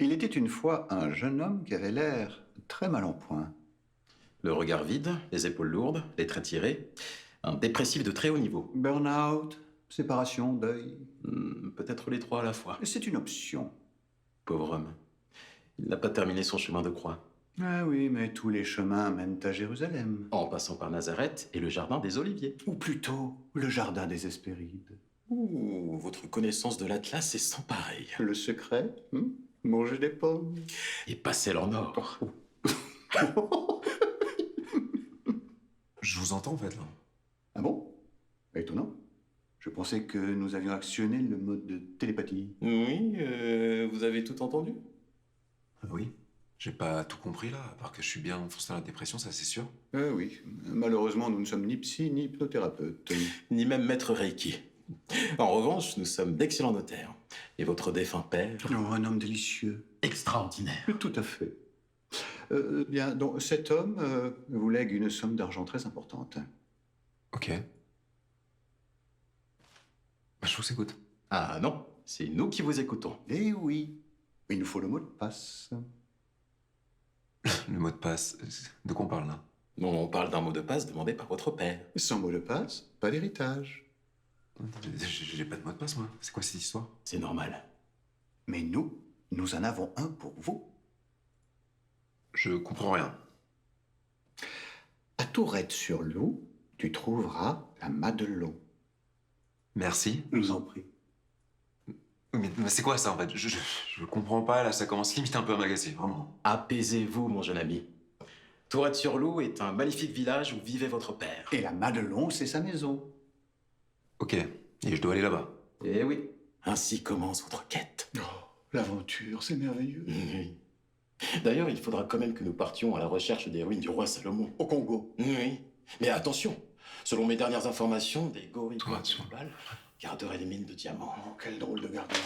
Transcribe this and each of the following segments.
Il était une fois un jeune homme qui avait l'air très mal en point. Le regard vide, les épaules lourdes, les traits tirés. Un dépressif de très haut niveau. Burn-out, séparation, deuil. Peut-être les trois à la fois. C'est une option. Pauvre homme. Il n'a pas terminé son chemin de croix. Ah oui, mais tous les chemins mènent à Jérusalem. En passant par Nazareth et le jardin des Oliviers. Ou plutôt, le jardin des Hespérides. Ouh, votre connaissance de l'Atlas est sans pareil. Le secret, manger des pommes. Et passer leur nord. Je vous entends, en fait, là. Ah bon? Étonnant. Je pensais que nous avions actionné le mode de télépathie. Oui, vous avez tout entendu? Oui. J'ai pas tout compris, là, à part que je suis bien enfoncé dans la dépression, ça, c'est sûr. Oui. Malheureusement, nous ne sommes ni psy, ni hypnothérapeutes. Ni même maître Reiki. En revanche, nous sommes d'excellents notaires. Et votre défunt père... Oh, un homme délicieux. Extraordinaire. Tout à fait. Bien, donc cet homme vous lègue une somme d'argent très importante. Ok. Bah, je vous écoute. Ah non, c'est nous qui vous écoutons. Eh oui, il nous faut le mot de passe. Le mot de passe, de quoi on parle, là? Non, on parle d'un mot de passe demandé par votre père. Sans mot de passe, pas d'héritage. J'ai pas de mot de passe, moi. C'est quoi cette histoire? C'est normal. Mais nous en avons un pour vous. Je comprends rien. À Tourette-sur-Loup, tu trouveras la Madelon. Merci. Je vous en prie. Mais c'est quoi ça, en fait? Je comprends pas, là, ça commence limite un peu à m'agacer, vraiment. Apaisez-vous, mon jeune ami. Tourette-sur-Loup est un magnifique village où vivait votre père. Et la Madelon, c'est sa maison. Ok, et je dois aller là-bas. Eh oui, ainsi commence votre quête. Oh, l'aventure, c'est merveilleux. Oui. D'ailleurs, il faudra quand même que nous partions à la recherche des ruines du roi Salomon. Au Congo. Oui, mais attention, selon mes dernières informations, des gorilles Tourette-sur-Loup. garderaient les mines de diamants. Oh, quel drôle de gardien.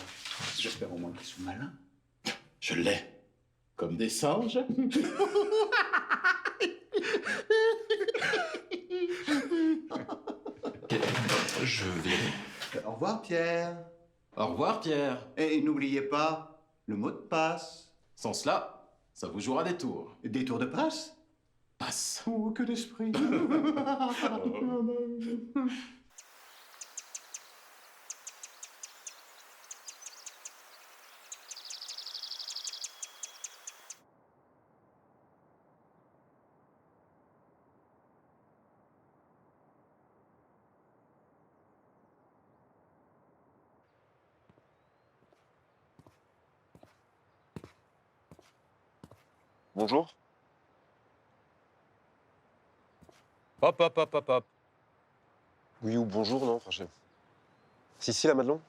J'espère au moins qu'ils sont malins. Je l'ai. Comme des singes. Ok, je vais... Au revoir, Pierre. Au revoir, Pierre. Et n'oubliez pas le mot de passe. Sans cela, ça vous jouera des tours. Des tours de passe. Passe. Oh, que d'esprit. Bonjour. Hop, hop, hop, hop, hop. Oui ou bonjour, non, franchement. Si, la Madelon.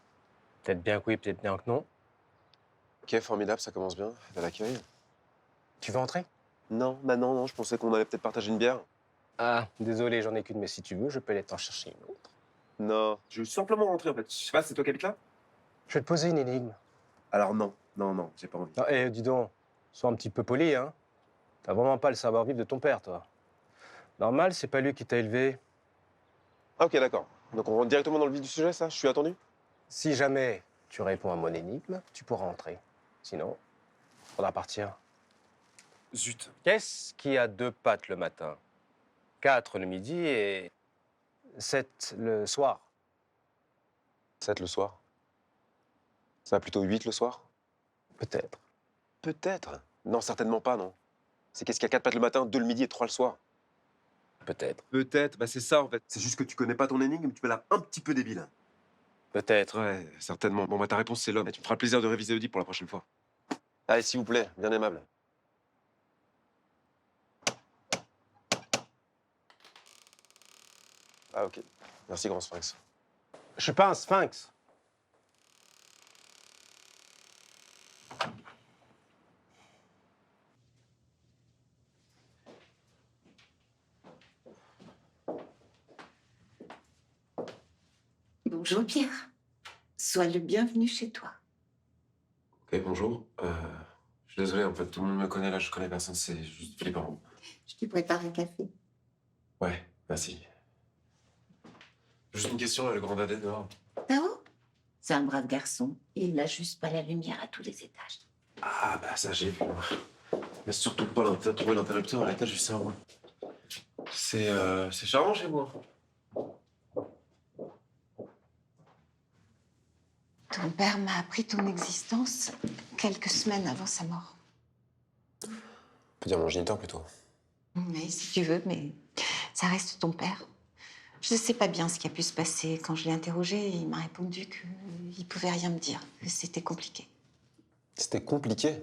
Peut-être bien que oui, peut-être bien que non. Ok, formidable, ça commence bien. À l'accueil. Tu veux entrer? Non, bah non, je pensais qu'on allait peut-être partager une bière. Ah, désolé, j'en ai qu'une, mais si tu veux, je peux aller t'en chercher une autre. Non, je veux simplement rentrer en fait. Je sais pas, c'est toi qui habites là? Je vais te poser une énigme. Alors non, j'ai pas envie. Ah, dis donc, sois un petit peu poli, hein. T'as vraiment pas le savoir-vivre de ton père, toi. Normal, c'est pas lui qui t'a élevé. Ah, ok, d'accord. Donc on rentre directement dans le vif du sujet, ça? Je suis attendu? Si jamais tu réponds à mon énigme, tu pourras entrer. Sinon, faudra partir. Zut. Qu'est-ce qui a 2 pattes le matin, 4 le midi et 7 le soir? 7 le soir. Ça va plutôt 8 le soir? Peut-être. Peut-être. Non, certainement pas, non. C'est qu'est-ce qu'il y a 4 pattes le matin, 2 le midi et 3 le soir? Peut-être. Peut-être, bah c'est ça en fait. C'est juste que tu connais pas ton énigme, tu m'as l'air un petit peu débile. Peut-être. Ouais, certainement. Bon, bah ta réponse c'est l'homme. Et tu me feras le plaisir de réviser Oedipe pour la prochaine fois. Allez, s'il vous plaît, bien aimable. Ah ok. Merci, grand sphinx. Je suis pas un sphinx. Bonjour Pierre, sois le bienvenu chez toi. Ok, bonjour. Je suis désolé, en fait, tout le monde me connaît là, je connais personne, c'est juste flippant. Je te prépare un café. Ouais, merci. Juste une question, là, le grand dadais dehors. Tao, c'est un brave garçon. Il n'a juste pas la lumière à tous les étages. Ah, bah ça, j'ai vu. Moi. Mais surtout pas trouver l'interrupteur à l'étage du cerveau. C'est charmant chez moi. Ton père m'a appris ton existence quelques semaines avant sa mort. On peut dire mon géniteur plutôt. Mais si tu veux, mais ça reste ton père. Je ne sais pas bien ce qui a pu se passer. Quand je l'ai interrogé, il m'a répondu qu'il ne pouvait rien me dire, que c'était compliqué. C'était compliqué.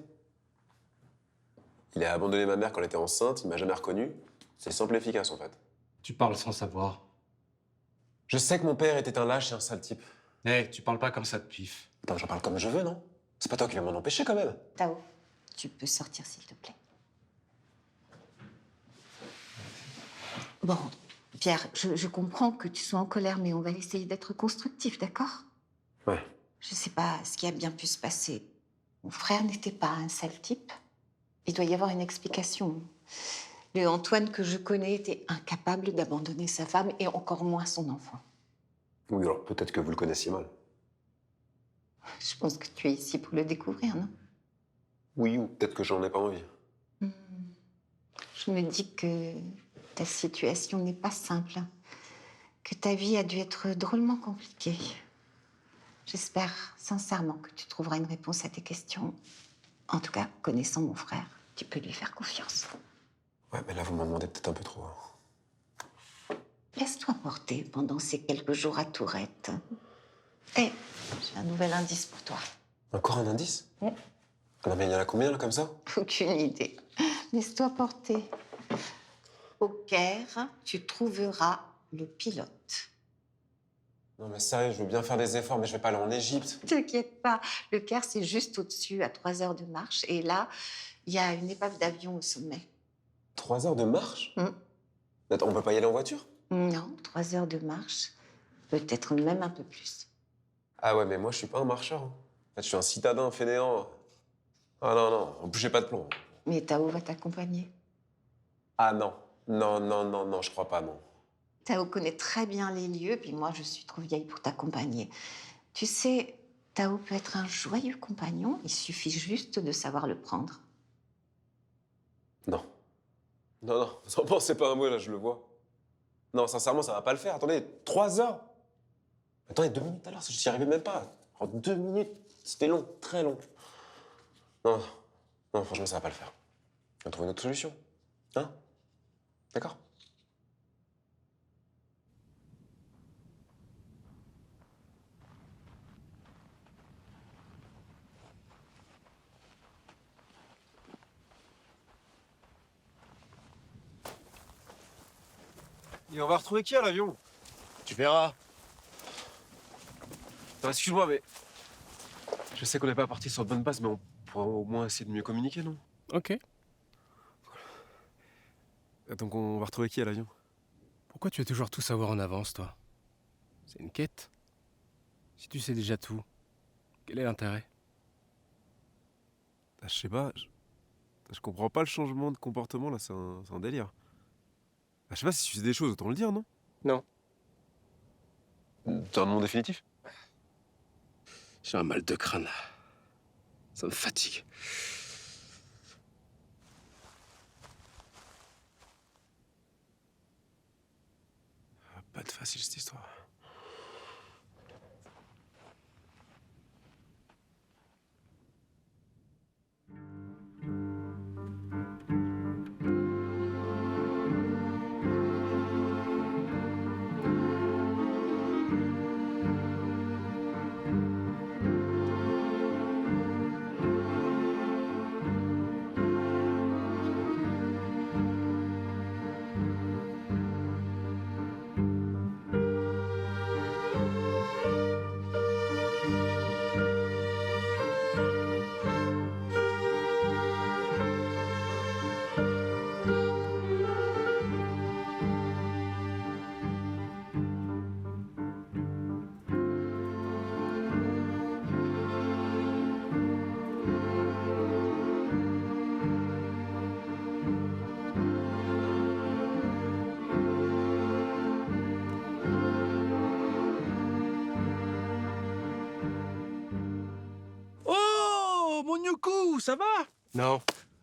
Il a abandonné ma mère quand elle était enceinte, il m'a jamais reconnu. C'est simple et efficace en fait. Tu parles sans savoir. Je sais que mon père était un lâche et un sale type. Eh, tu parles pas comme ça de pif. Attends, j'en parle comme je veux, non? C'est pas toi qui vas m'en empêcher quand même. Tao, tu peux sortir s'il te plaît. Bon, Pierre, je comprends que tu sois en colère, mais on va essayer d'être constructif, d'accord? Ouais. Je sais pas ce qui a bien pu se passer. Mon frère n'était pas un sale type. Il doit y avoir une explication. Le Antoine que je connais était incapable d'abandonner sa femme et encore moins son enfant. Oui, alors peut-être que vous le connaissiez mal. Je pense que tu es ici pour le découvrir, non? Oui, ou peut-être que j'en ai pas envie. Je me dis que ta situation n'est pas simple, que ta vie a dû être drôlement compliquée. J'espère sincèrement que tu trouveras une réponse à tes questions. En tout cas, connaissant mon frère, tu peux lui faire confiance. Ouais, mais là, vous m'en demandez peut-être un peu trop. Laisse-toi porter pendant ces quelques jours à Tourette. Eh, j'ai un nouvel indice pour toi. Encore un indice? Ouais. Non, mais il y en a combien, là, comme ça? Aucune idée. Laisse-toi porter. Au Caire, tu trouveras le pilote. Non, mais sérieux, je veux bien faire des efforts, mais je vais pas aller en Égypte. T'inquiète pas, le Caire, c'est juste au-dessus, à 3 heures de marche. Et là, il y a une épave d'avion au sommet. 3 heures de marche? Mm. Attends, on peut pas y aller en voiture? Non, 3 heures de marche, peut-être même un peu plus. Ah ouais, mais moi, je suis pas un marcheur. En fait, je suis un citadin fainéant. Ah non, non, en plus, j'ai pas de plomb. Mais Tao va t'accompagner. Ah non. Non, non, non, non, je crois pas, non. Tao connaît très bien les lieux, puis moi, je suis trop vieille pour t'accompagner. Tu sais, Tao peut être un joyeux compagnon, il suffit juste de savoir le prendre. Non. Non, non, sans pensez pas un mot, là, je le vois. Non, sincèrement, ça va pas le faire. Attendez, 3 heures? Attendez, 2 minutes tout à l'heure, j'y arrivais même pas. En 2 minutes, c'était long, très long. Non, non, franchement, ça va pas le faire. On va trouver une autre solution. Hein? D'accord? Et on va retrouver qui à l'avion? Tu verras. Non, excuse-moi, mais. Je sais qu'on n'est pas parti sur de bonnes bases, mais on pourra au moins essayer de mieux communiquer, non? Ok. Donc on va retrouver qui à l'avion? Pourquoi tu veux toujours tout savoir en avance, toi? C'est une quête. Si tu sais déjà tout, quel est l'intérêt? Ah, je sais pas. Je comprends pas le changement de comportement, là, c'est un délire. Ah, je sais pas si tu sais des choses, autant le dire, non? Non. T'as un nom définitif? J'ai un mal de crâne. Ça me fatigue. Pas de facile cette histoire. Oh, mon Nyuku, ça va? Non,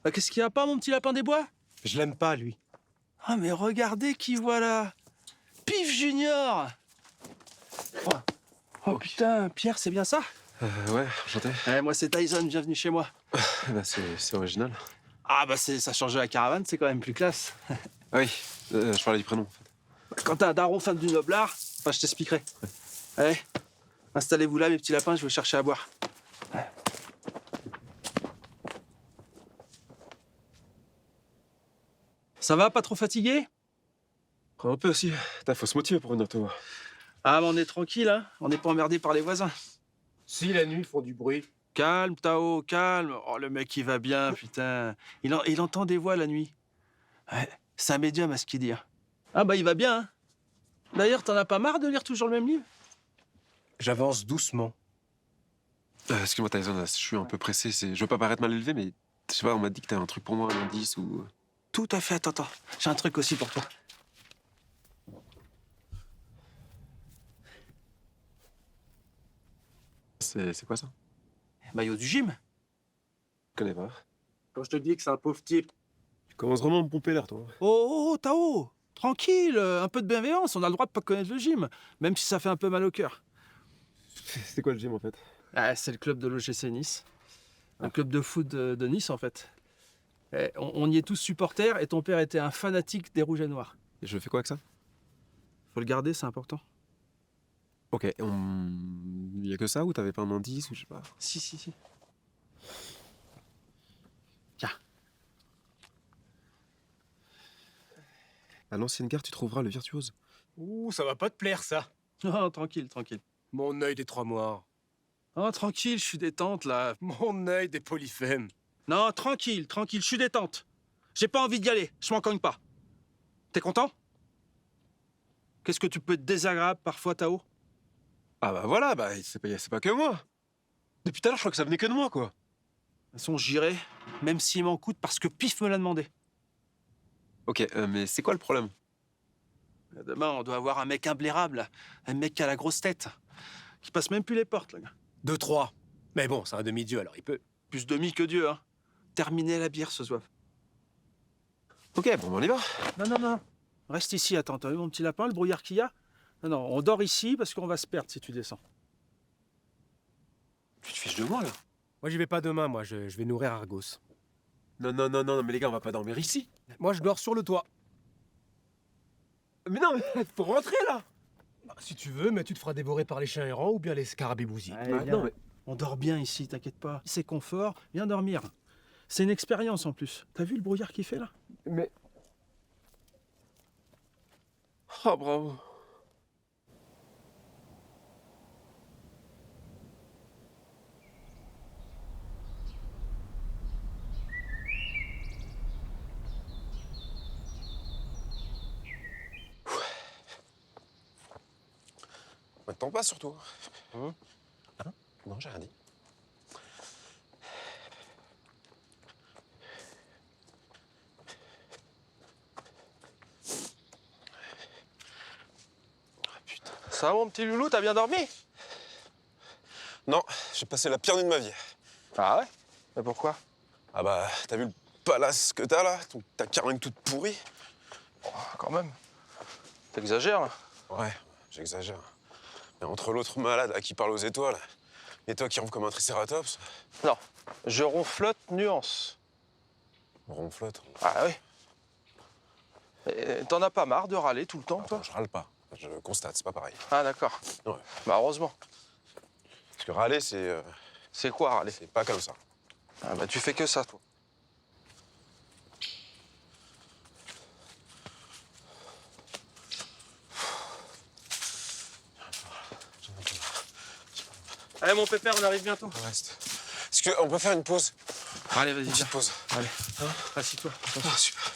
Qu'est-ce qu'il y a pas, mon petit lapin des bois? je l'aime pas, lui. Ah, mais regardez qui voilà! Pif Junior! Oh putain, Pierre, c'est bien ça? Ouais, enchanté. Moi, c'est Tyson, bienvenue chez moi. Bah, c'est original. Ah, bah, ça change de la caravane, c'est quand même plus classe. Ah oui, je parlais du prénom, en fait. Quand t'as un daron fan du noblard, je t'expliquerai. Allez, installez-vous là, mes petits lapins, je vais chercher à boire. Ça va, pas trop fatigué? Un peu aussi. Faut se motiver pour venir te voir. Ah, mais on est tranquille, hein. On n'est pas emmerdé par les voisins. Si, la nuit, ils font du bruit. Calme, Tao, calme. Oh, le mec, il va bien, putain. Il entend des voix la nuit. Ouais, c'est un médium à ce qu'il dit. Hein. Ah, bah, il va bien, hein. D'ailleurs, t'en as pas marre de lire toujours le même livre? J'avance doucement. Excuse-moi, Tyson, je suis un peu pressé. Je veux pas paraître mal élevé, mais je sais pas, on m'a dit que t'avais un truc pour moi, un indice ou. Tout à fait, attends. J'ai un truc aussi pour toi. C'est quoi ça? Maillot du gym. Je connais pas. Quand je te dis que c'est un pauvre type. Tu commences vraiment à me pomper l'air, toi. Oh, Tao, tranquille, un peu de bienveillance. On a le droit de pas connaître le gym, même si ça fait un peu mal au cœur. C'est quoi le gym, en fait? Ah, c'est le club de l'OGC Nice. Un club de foot de Nice, en fait. On y est tous supporters et ton père était un fanatique des Rouges et Noirs. Et je fais quoi avec ça? Faut le garder, c'est important. Ok, il y a que ça ou t'avais pas un indice ou je sais pas? Si. Tiens. À l'ancienne gare, tu trouveras le virtuose. Ouh, ça va pas te plaire, ça. Oh, tranquille. Mon œil des trois moires. Oh, tranquille, je suis détente, là. Mon œil des polyphèmes. Non, tranquille, je suis détente. J'ai pas envie d'y aller, je m'en cogne pas. T'es content? Qu'est-ce que tu peux être désagréable parfois, Tao? Ah bah voilà, c'est pas que moi. Depuis tout à l'heure, je crois que ça venait que de moi, quoi. De toute façon, j'irai, même s'il m'en coûte, parce que Pif me l'a demandé. Ok, mais c'est quoi le problème? Demain, on doit avoir un mec imblairable, un mec qui a la grosse tête, qui passe même plus les portes, là. 2-3. Mais bon, c'est un demi-dieu, alors il peut. Plus demi que Dieu, hein. Terminer la bière ce soir. Ok, bon, on y va. Non. Reste ici, attends, t'as vu mon petit lapin, le brouillard qu'il y a? Non, on dort ici parce qu'on va se perdre si tu descends. Tu te fiches de moi, là? Moi, j'y vais pas demain, moi, je vais nourrir Argos. Non, mais les gars, on va pas dormir ici. Moi, je dors sur le toit. Mais non, mais faut rentrer, là. Bah, si tu veux, mais tu te feras dévorer par les chiens errants ou bien les scarabées-bousiers. Non, mais... On dort bien ici, t'inquiète pas. C'est confort, viens dormir. C'est une expérience en plus. T'as vu le brouillard qu'il fait là? Mais... Oh, bravo. Attends pas surtout. Ah non, j'ai rien dit. Ah putain. Ça va mon petit loulou, t'as bien dormi? Non, j'ai passé la pire nuit de ma vie. Ah ouais? Mais pourquoi? Ah bah, t'as vu le palace que t'as là? Ta caringue toute pourrie. Quand même. T'exagères là. Ouais, j'exagère. Mais entre l'autre malade à qui parle aux étoiles et toi qui ronfle comme un tricératops, Non, je ronflote nuance. on ronflote. Ah oui. Et t'en as pas marre de râler tout le temps, toi? Attends, je râle pas. Je constate, c'est pas pareil. Ah d'accord. Ouais. Bah heureusement. Parce que râler, c'est C'est quoi râler? pas comme ça. Ah bah tu fais que ça, toi. Allez mon pépère, on arrive bientôt. Reste. Est-ce qu'on peut faire une pause? Allez, vas-y, Une viens. petite pause. Allez, assis-toi. Ah, super.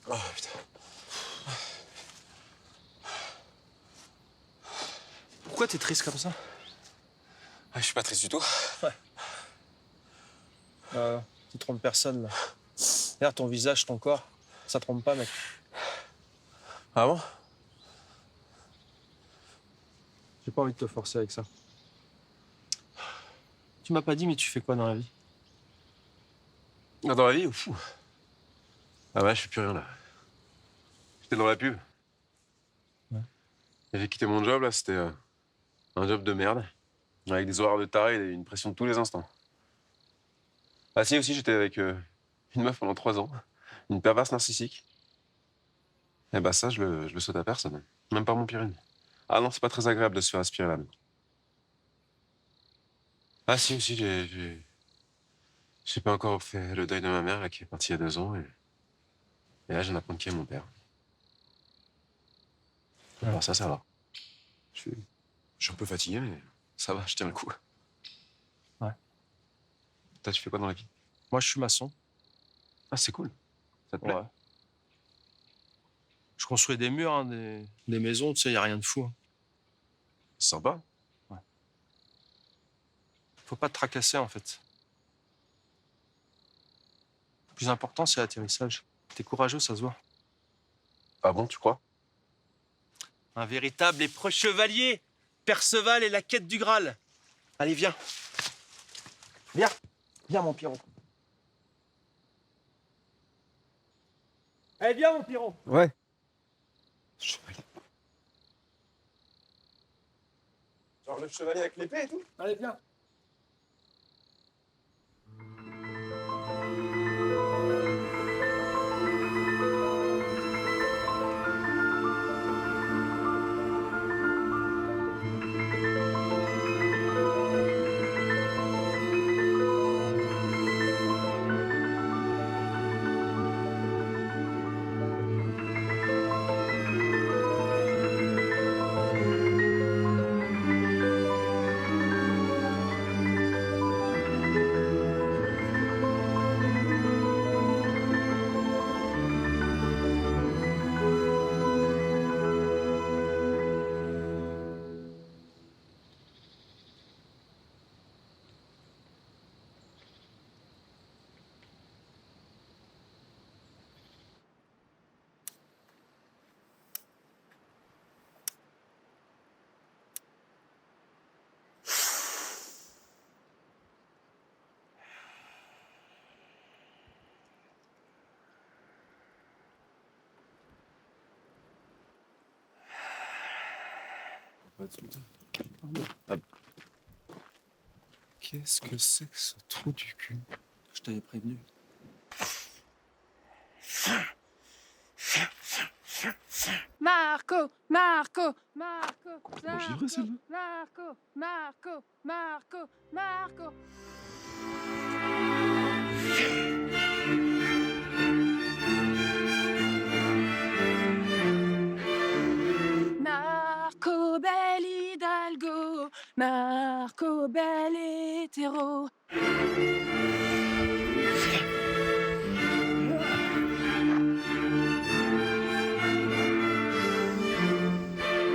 Oh, putain. Pourquoi t'es triste comme ça? Ah, je suis pas triste du tout. Tu trompes personne, là. Regarde ton visage, ton corps. Ça trompe pas, mec. Ah bon? J'ai pas envie de te forcer avec ça. Tu m'as pas dit, mais tu fais quoi dans la vie? Ah, dans la vie? Fou. Ah ouais, je fais plus rien là. J'étais dans la pub. Ouais. Et j'ai quitté mon job là, c'était un job de merde. Avec des horaires de taré et une pression de tous les instants. Ah si, aussi j'étais avec une meuf pendant 3 ans. Une perverse narcissique. Et bah ça, je le saute à personne. Même pas mon Pyrrhine. Ah non, c'est pas très agréable de se faire aspirer là. Ah si, aussi, j'ai pas encore fait le deuil de ma mère là, qui est partie il y a 2 ans. Et là, je viens d'apprendre qui est mon père. Alors ça va. Je suis un peu fatigué, mais ça va, je tiens le coup. Ouais. Toi, tu fais quoi dans la vie? Moi, je suis maçon. Ah, c'est cool. Ça te plaît? Ouais. Je construis des murs, hein, des maisons, tu sais, y a rien de fou. Hein. C'est sympa. Faut pas te tracasser, en fait. Le plus important, c'est l'atterrissage. T'es courageux, ça se voit. Ah bon, tu crois? Un véritable lépreux chevalier. Perceval et la quête du Graal. Allez, viens. Viens. Viens, mon Pierrot. Allez, viens, mon Pierrot. Ouais. Genre le chevalier avec l'épée et tout? Allez, viens. Qu'est-ce que c'est que ce trou du cul? Je t'avais prévenu. Marco, Marco, Marco, Bon, givré, celle-là. Marco, Marco, Marco, Marco. Marco, bel hidalgo, Marco, bel hétéro.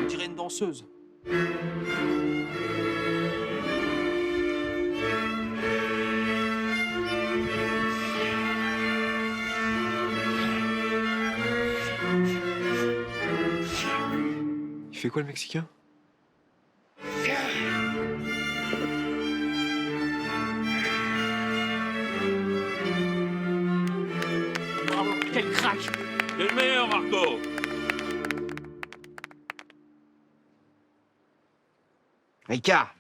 On dirait une danseuse. Il fait quoi le Mexicain? Bravo, quel crack! T'es le meilleur, Marco. Ricard.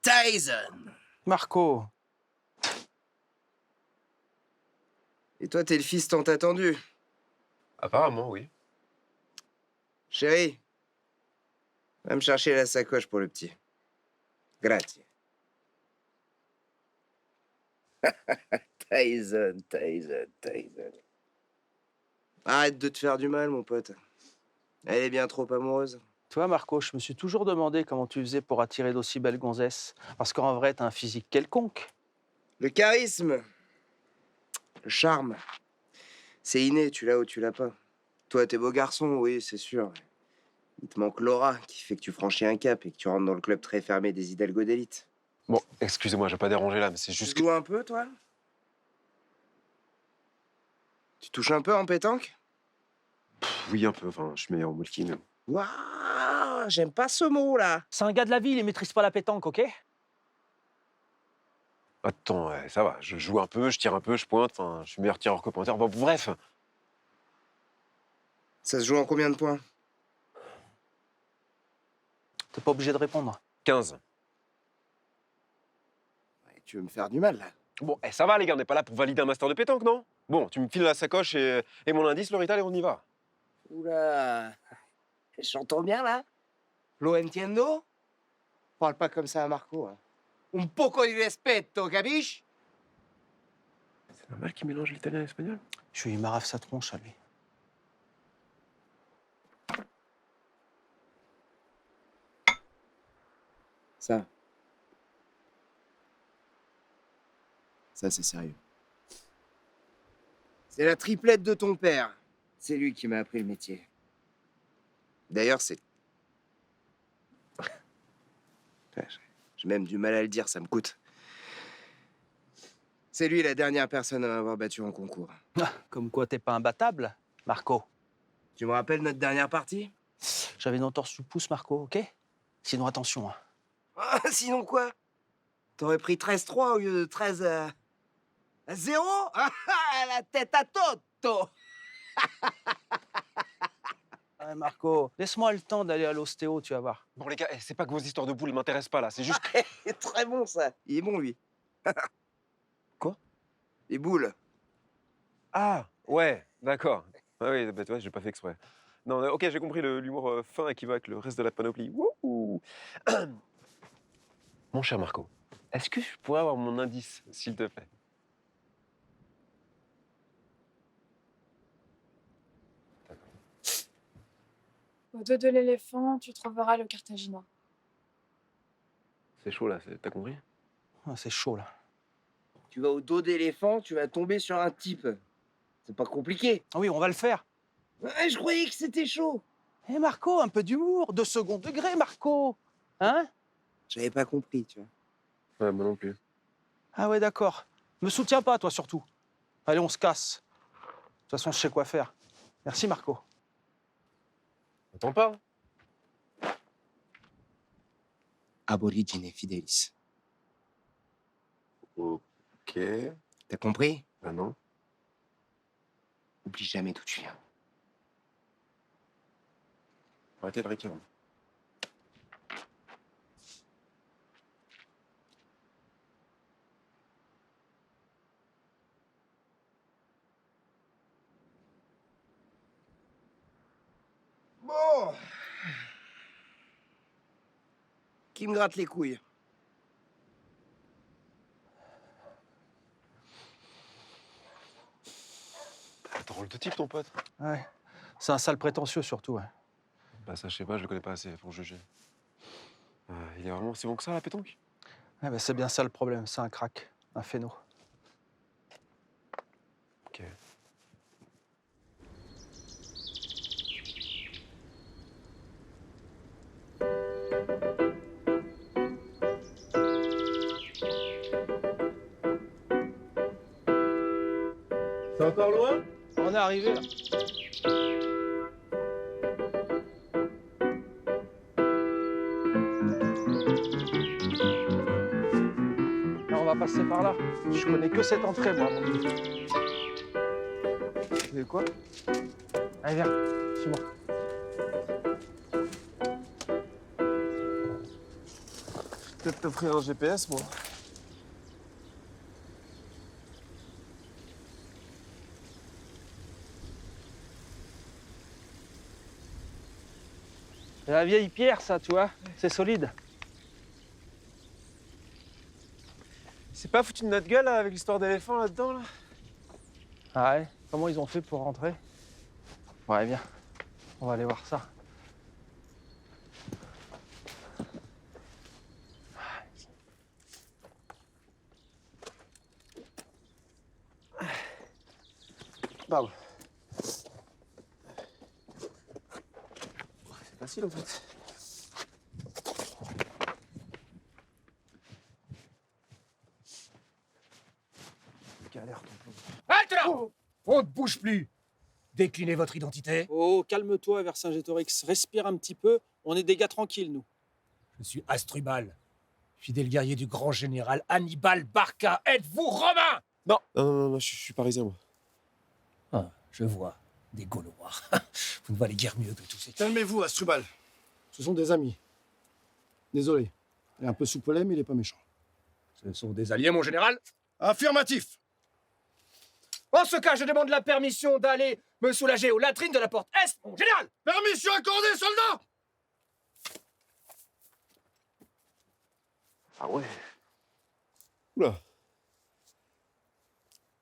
Tyson! Marco. Et toi, t'es le fils tant attendu. Apparemment, oui. Chérie, va me chercher la sacoche pour le petit. Grazie. Tyson. Arrête de te faire du mal, mon pote. Elle est bien trop amoureuse. Toi, Marco, je me suis toujours demandé comment tu faisais pour attirer d'aussi belles gonzesses. Parce qu'en vrai, t'as un physique quelconque. Le charisme, le charme, c'est inné, tu l'as ou tu l'as pas. Toi, t'es beau garçon, oui, c'est sûr. Il te manque l'aura qui fait que tu franchis un cap et que tu rentres dans le club très fermé des Hidalgo d'élite. Bon, excusez-moi, je vais pas déranger là, mais c'est juste Tu joues un peu, toi? Tu touches un peu en pétanque? Oui, un peu, enfin, je suis meilleur au molki, mais... Waouh, j'aime pas ce mot-là. C'est un gars de la ville, il maîtrise pas la pétanque, ok? Attends, ouais, ça va, je joue un peu, je tire un peu, je pointe, enfin, je suis meilleur tireur que pointeur, bon, bref. Ça se joue en combien de points? T'es pas obligé de répondre. 15. Ouais, tu veux me faire du mal, là? Bon, ça va les gars, on n'est pas là pour valider un master de pétanque, non? Bon, tu me files la sacoche et mon indice, Lorital, et on y va. Oula, j'entends bien, là? Lo entiendo? Parle pas comme ça à Marco, hein. Un poco di rispetto, capisci? C'est normal qu'il mélange l'italien et l'espagnol? Je lui marave sa tronche à lui. Ça, c'est sérieux. C'est la triplette de ton père. C'est lui qui m'a appris le métier. D'ailleurs, c'est... J'ai même du mal à le dire, ça me coûte. C'est lui la dernière personne à m'avoir battu en concours. Comme quoi, t'es pas imbattable, Marco. Tu me rappelles notre dernière partie? J'avais une entorse du pouce, Marco, ok? Sinon, attention, hein. Ah, sinon quoi? T'aurais pris 13-3 au lieu de 13 à 0? Ah, la tête à Toto! Ouais, Marco, laisse-moi le temps d'aller à l'ostéo, tu vas voir. Bon les gars, c'est pas que vos histoires de boules m'intéressent pas là, c'est juste... C'est très bon, ça. Il est bon, lui. Quoi? Les boules. Ah, ouais, d'accord. Ah oui, bah, tu vois, j'ai pas fait exprès. Non, ok, j'ai compris l'humour fin et qui va avec le reste de la panoplie. Wouhou. Mon cher Marco, est-ce que je pourrais avoir mon indice, s'il te plaît? Au dos de l'éléphant, tu trouveras le Carthaginois. C'est chaud là, t'as compris? Ah, c'est chaud, là. Tu vas au dos d'éléphant, tu vas tomber sur un type. C'est pas compliqué. Ah oui, on va le faire. Ouais, je croyais que c'était chaud. Hé, Marco, un peu d'humour, de second degré, Marco. Hein? J'avais pas compris, tu vois. Ouais, moi non plus. Ah ouais, d'accord. Me soutiens pas, toi, surtout. Allez, on se casse. De toute façon, je sais quoi faire. Merci, Marco. Attends pas. Aborigine fidelis. Ok. T'as compris? Ah non. Oublie jamais d'où tu viens. Arrêtez de ricaner. Bon. Qui me gratte les couilles? Drôle de type ton pote. Ouais. C'est un sale prétentieux, surtout, ouais. Bah ça, je sais pas, je le connais pas assez pour juger. Il est vraiment si bon que ça, la pétanque? Ouais, bah, c'est bien ça le problème, c'est un crack, un phéno. Ok. T'es encore loin? On est arrivé là. Là, on va passer par là. Je connais que cette entrée, moi. Tu veux quoi? Allez, viens, suis-moi. Peut-être t'offrir un GPS, moi. C'est la vieille pierre, ça, tu vois. C'est solide. C'est pas foutu de notre gueule là, avec l'histoire d'éléphant là-dedans là? Ah ouais? Comment ils ont fait pour rentrer? Ouais, viens. On va aller voir ça. Pardon. C'est facile en fait. Galère ton plan. Halte là! On ne bouge plus. Déclinez votre identité. Oh, calme-toi, Vercingétorix. Respire un petit peu. On est des gars tranquilles, nous. Je suis Astrubal, fidèle guerrier du grand général Hannibal Barca. Êtes-vous romain? Non, non, je suis parisien moi. Ah, je vois. Des Gaulois. Vous ne valez guère mieux que tous ces... Calmez-vous, Astrubal. Ce sont des amis. Désolé. Il est un peu soupolé, mais il est pas méchant. Ce sont des alliés, mon général? Affirmatif. En ce cas, je demande la permission d'aller me soulager aux latrines de la porte Est, mon général! Permission accordée, soldat! Ah ouais. Oula.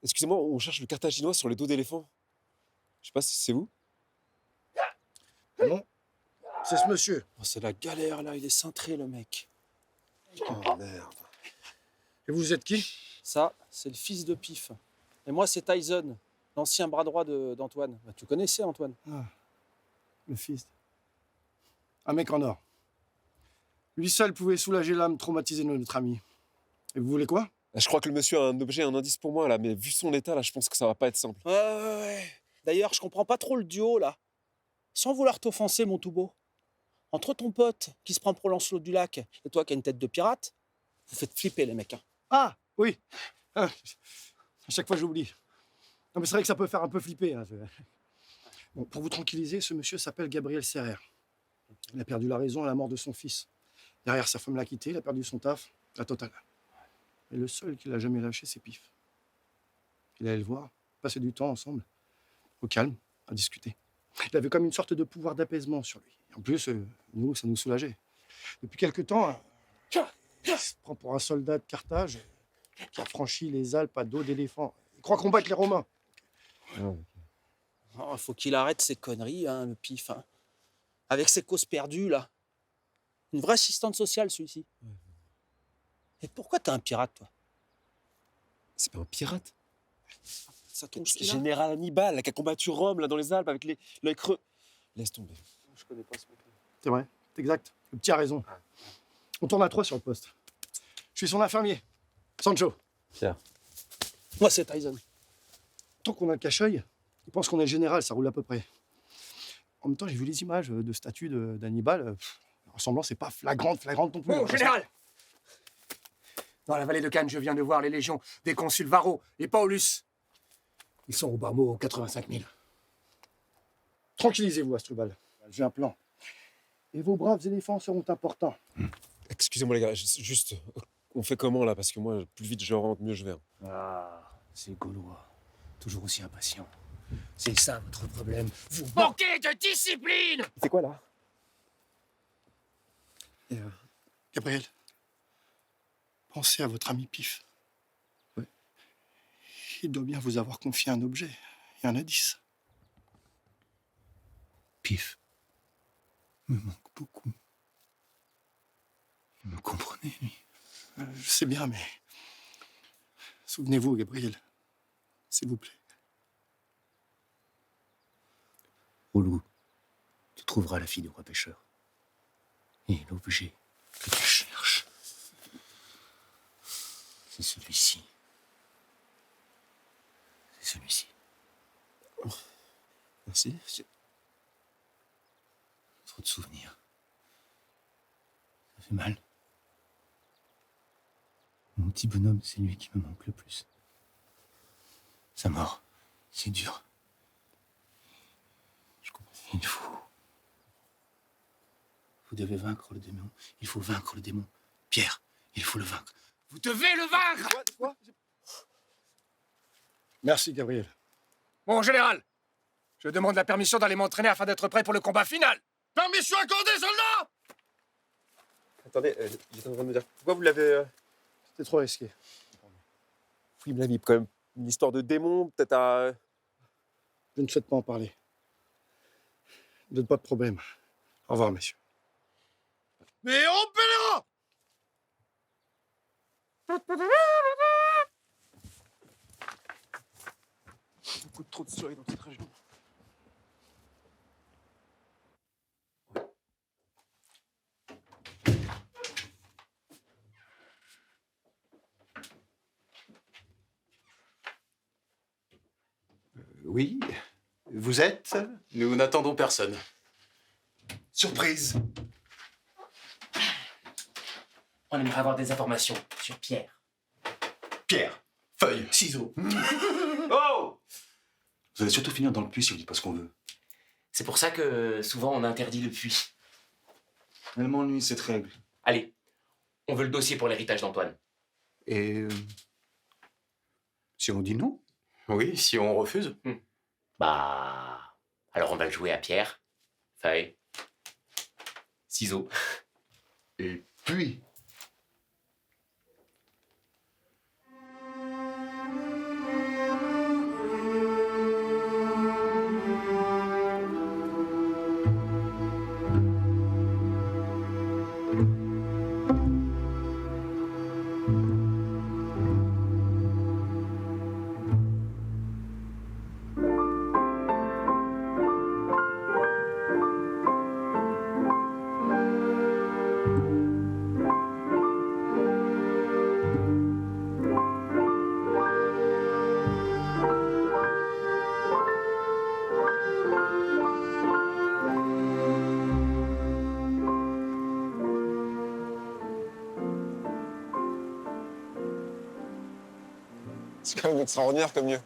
Excusez-moi, on cherche le Carthaginois sur les dos d'éléphant. Je sais pas si c'est vous. Ah non, c'est ce monsieur. Oh, c'est la galère, là. Il est cintré, le mec. Oh merde. Et vous êtes qui? Ça, c'est le fils de Pif. Et moi, c'est Tyson, l'ancien bras droit d'Antoine. Bah, tu connaissais Antoine? Ah, le fils. Un mec en or. Lui seul pouvait soulager l'âme traumatisée de notre ami. Et vous voulez quoi? Je crois que le monsieur a un objet, un indice pour moi là, mais vu son état là, je pense que ça va pas être simple. Ouais. D'ailleurs, je comprends pas trop le duo, là. Sans vouloir t'offenser, mon tout beau. Entre ton pote, qui se prend pour Lancelot du Lac, et toi qui as une tête de pirate, vous faites flipper, les mecs. Hein. Ah, oui. Ah, à chaque fois, j'oublie. Non, mais c'est vrai que ça peut faire un peu flipper. Hein. Bon, pour vous tranquilliser, ce monsieur s'appelle Gabriel Serrer. Il a perdu la raison à la mort de son fils. Derrière, sa femme l'a quitté, il a perdu son taf, la totale. Et le seul qu'il a jamais lâché, c'est Pif. Il allait le voir, passer du temps ensemble, au calme, à discuter. Il avait comme une sorte de pouvoir d'apaisement sur lui. Et en plus, nous, ça nous soulageait. Depuis quelque temps, il se prend pour un soldat de Carthage qui a franchi les Alpes à dos d'éléphant. Il croit combattre les Romains. Oh, faut qu'il arrête ses conneries, hein, le Pif. Hein. Avec ses causes perdues, là. Une vraie assistante sociale, celui-ci. Et pourquoi t'es un pirate, toi? C'est pas un pirate? Ça tombe, C'est général Hannibal là, qui a combattu Rome là, dans les Alpes avec l'œil creux. Laisse tomber. Je connais pas ce mec. C'est vrai, c'est exact. Le petit a raison. On tourne à 3 sur le poste. Je suis son infirmier, Sancho. Pierre. Moi, c'est Tyson. Tant qu'on a le cache-œil, il pense qu'on est le général, ça roule à peu près. En même temps, j'ai vu les images de statues d'Hannibal. La ressemblance n'est pas flagrante non plus. Mon général! Dans la vallée de Cannes, je viens de voir les légions des consuls Varro et Paulus. Ils sont au bas mot 85 000. Tranquillisez-vous, Astrubal. J'ai un plan. Et vos braves éléphants seront importants. Excusez-moi les gars, juste, on fait comment là? Parce que moi, plus vite je rentre, mieux je vais. Ah, ces Gaulois, toujours aussi impatients. C'est ça votre problème. Vous manquez de discipline! C'est quoi là? Gabriel, pensez à votre ami Pif. Ouais. Il doit bien vous avoir confié un objet et un indice. Pif me manque beaucoup. Vous me comprenez, lui? Je sais bien, mais... Souvenez-vous, Gabriel. S'il vous plaît. Au loup, tu trouveras la fille du roi pêcheur. Et l'objet que tu cherches, c'est celui-ci. C'est celui-ci. Merci. Trop de souvenirs. Ça fait mal. Mon petit bonhomme, c'est lui qui me manque le plus. Sa mort, c'est dur. Je comprends. Vous devez vaincre le démon. Il faut vaincre le démon. Pierre, il faut le vaincre. Vous devez le vaincre! Quoi? Merci, Gabriel. Bon, général, je demande la permission d'aller m'entraîner afin d'être prêt pour le combat final. Permission accordée, soldat! Attendez, j'étais en train de me dire, pourquoi vous l'avez... C'était trop risqué. Oui, mais la vie, quand même, une histoire de démon, peut-être à... Je ne souhaite pas en parler. Ne donne pas de problème. Au revoir, messieurs. Mais on pèlera! Beaucoup trop de soleil dans cette région. Oui. Vous êtes? Nous n'attendons personne. Surprise. On aimerait avoir des informations sur Pierre. Pierre, feuille, ciseaux. Oh! Vous allez surtout finir dans le puits si vous dites pas ce qu'on veut. C'est pour ça que souvent on interdit le puits. Elle m'ennuie cette règle. Allez, on veut le dossier pour l'héritage d'Antoine. Et si on dit non? Oui, si on refuse. Bah... alors on va le jouer à Pierre, feuille, ciseaux. Et puis... C'est quand même extraordinaire comme mieux.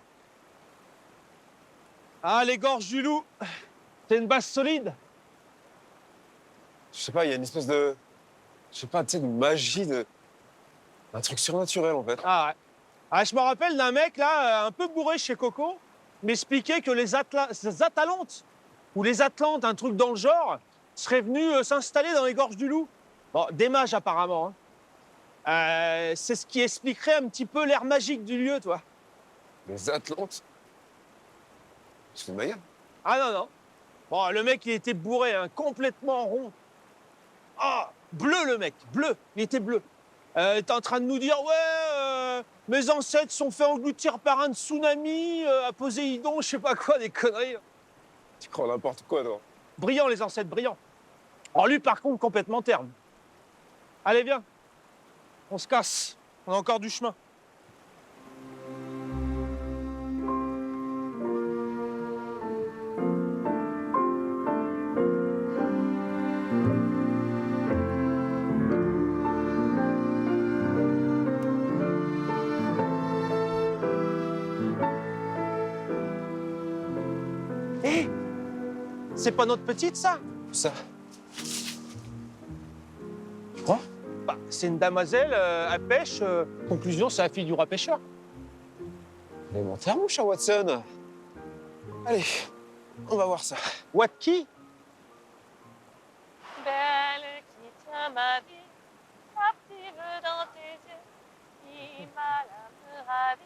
Ah, les gorges du loup. C'est une base solide. Je sais pas, il y a une espèce de... Je sais pas, tu sais, de magie, un truc surnaturel, en fait. Ah ouais. Ah, je me rappelle d'un mec, là, un peu bourré chez Coco, m'expliquait que les Atalantes, ou les Atlantes, un truc dans le genre, seraient venus s'installer dans les gorges du loup. Bon, des mages, apparemment. Hein. C'est ce qui expliquerait un petit peu l'air magique du lieu, toi. Les Atlantes? C'est une bagarre. Ah non, non. Bon, le mec, il était bourré, hein, complètement rond. Ah, bleu, le mec, bleu. Il était bleu. Il était en train de nous dire, ouais, mes ancêtres sont fait engloutir par un tsunami, à Poséidon, je sais pas quoi, des conneries. Tu crois n'importe quoi, toi. Brillants, les ancêtres, brillants. Alors lui, par contre, complètement terne. Allez, viens. On se casse. On a encore du chemin. Hé! C'est pas notre petite, ça? Ça. Tu crois? Bah, c'est une damoiselle à pêche. Conclusion, c'est la fille du roi pêcheur. Élémentaire, mon cher Watson. Allez, on va voir ça. What qui? Belle qui tient ma vie, captive dans tes yeux, qui m'a l'âme ravie.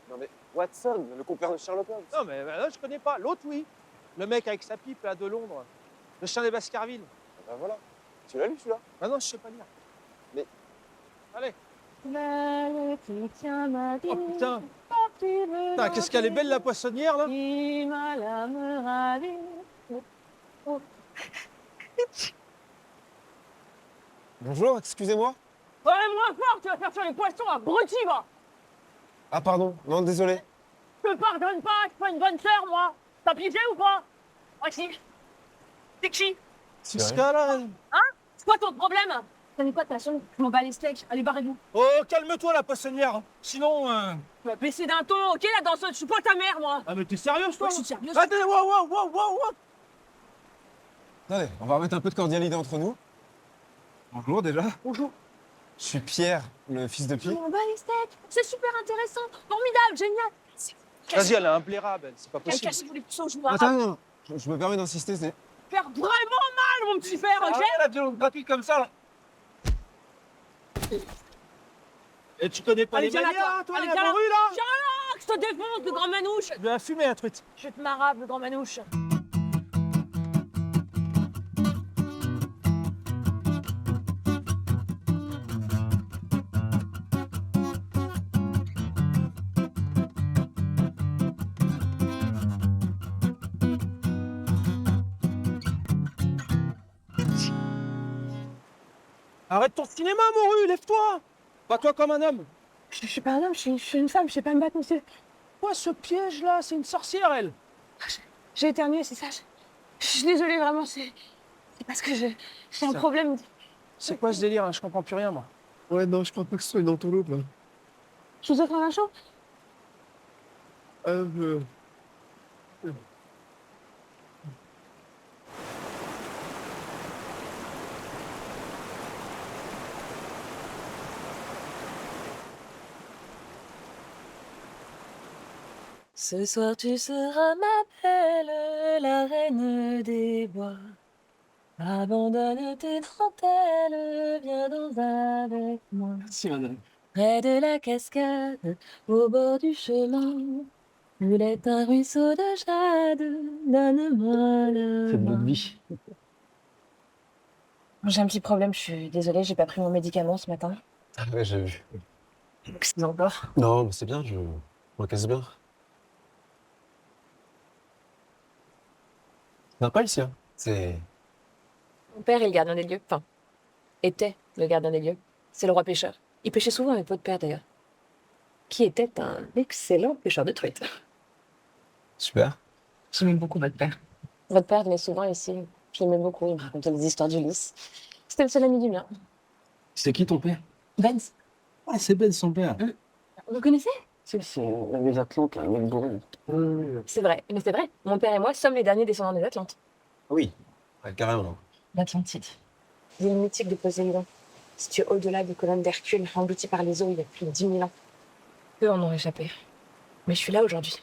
Non mais, Watson, le compère de Sherlock Holmes. Non, mais là, je connais pas. L'autre, oui. Le mec avec sa pipe, là, de Londres. Le chien des Baskerville. Ben voilà. Tu l'as lu, celui-là? Ah non, je sais pas lire. Mais... Allez. Belle qui tient ma vie, Oh, putain. captive Putain, qu'est-ce qu'elle est belle, la poissonnière, là. qui m'a l'âme ravie. Oh. Bonjour, excusez-moi. Ouais, moins fort, tu vas faire sur les poissons, abruti, va. Ah, pardon. Non, désolé. Je te pardonne pas, je suis pas une bonne sœur, moi. T'as pigé ou pas? Moi, si. T'es qui? C'est ce cas-là. Hein? C'est quoi ton problème? T'as quoi, ta chaîne? Je m'en bats les steaks. Allez, barrez-vous. Oh, calme-toi, la poissonnière. Sinon, Tu vas baisser d'un ton, ok, la danseuse? Je suis pas ta mère, moi. Ah, mais t'es sérieuse, toi? Ouais, je suis sérieuse. Attends, wow. Attendez, on va remettre un peu de cordialité entre nous. Bonjour déjà. Bonjour. Je suis Pierre, le fils de Je Pi. m'en bats les steaks. C'est super intéressant. Formidable, génial. Vas-y, elle est implairable, elle. C'est pas possible. Cassez-vous les puceaux, je vous Attends, non, je me permets d'insister, c'est... faire vraiment mal, mon petit frère, ok? La violence gratuite comme ça, là. Et tu connais pas Allez, les viens là, manières, toi. hein, toi, Allez, la viens là. morue, là? Viens là, que je te défonce, le grand manouche. Je vais la fumer, la truite. Je te marabe, le grand manouche. Arrête ton cinéma, morue, lève-toi. Bats-toi comme un homme. Je suis pas un homme, je suis une femme, je sais pas me battre, monsieur. Quoi, ce piège-là? C'est une sorcière, elle. J'ai éternué, c'est ça. Je suis désolée, vraiment, c'est parce que j'ai un problème. C'est quoi ce délire, hein? Je comprends plus rien, moi. Ouais, non, je crois pas que ce soit une entourloupe, là. Je vous offre un champ? Ce soir tu seras ma belle, la reine des bois. Abandonne tes dentelles, viens danser avec moi. Merci, madame. Près de la cascade, au bord du chemin, coulait un ruisseau de jade, donne-moi le C'est de main. notre vie. J'ai un petit problème, je suis désolée, j'ai pas pris mon médicament ce matin. Ah ouais, j'ai vu. Qu'est-ce qu'ils ont encore? Non, mais c'est bien, je m'encaisse bien. C'est sympa ici, hein. C'est... Mon père est le gardien des lieux, enfin, était le gardien des lieux. C'est le roi pêcheur. Il pêchait souvent avec votre père d'ailleurs, qui était un excellent pêcheur de truites. Super. J'aimais beaucoup votre père. Votre père venait souvent ici. Je l'aimais beaucoup. Il me racontait des histoires d'Ulysse. C'était le seul ami du mien. C'est qui ton père? Benz. Ah, c'est Ben, son père. Vous le connaissez? C'est les Atlantes, là, le mec bourré. C'est vrai. Mais c'est vrai. Mon père et moi sommes les derniers descendants des Atlantes. Oui, ouais, carrément. L'Atlantide. L'île mythique de Poséidon. Située au-delà des colonnes d'Hercule, engloutie par les eaux il y a plus de 10 000 ans. Peu en ont échappé. Mais je suis là aujourd'hui.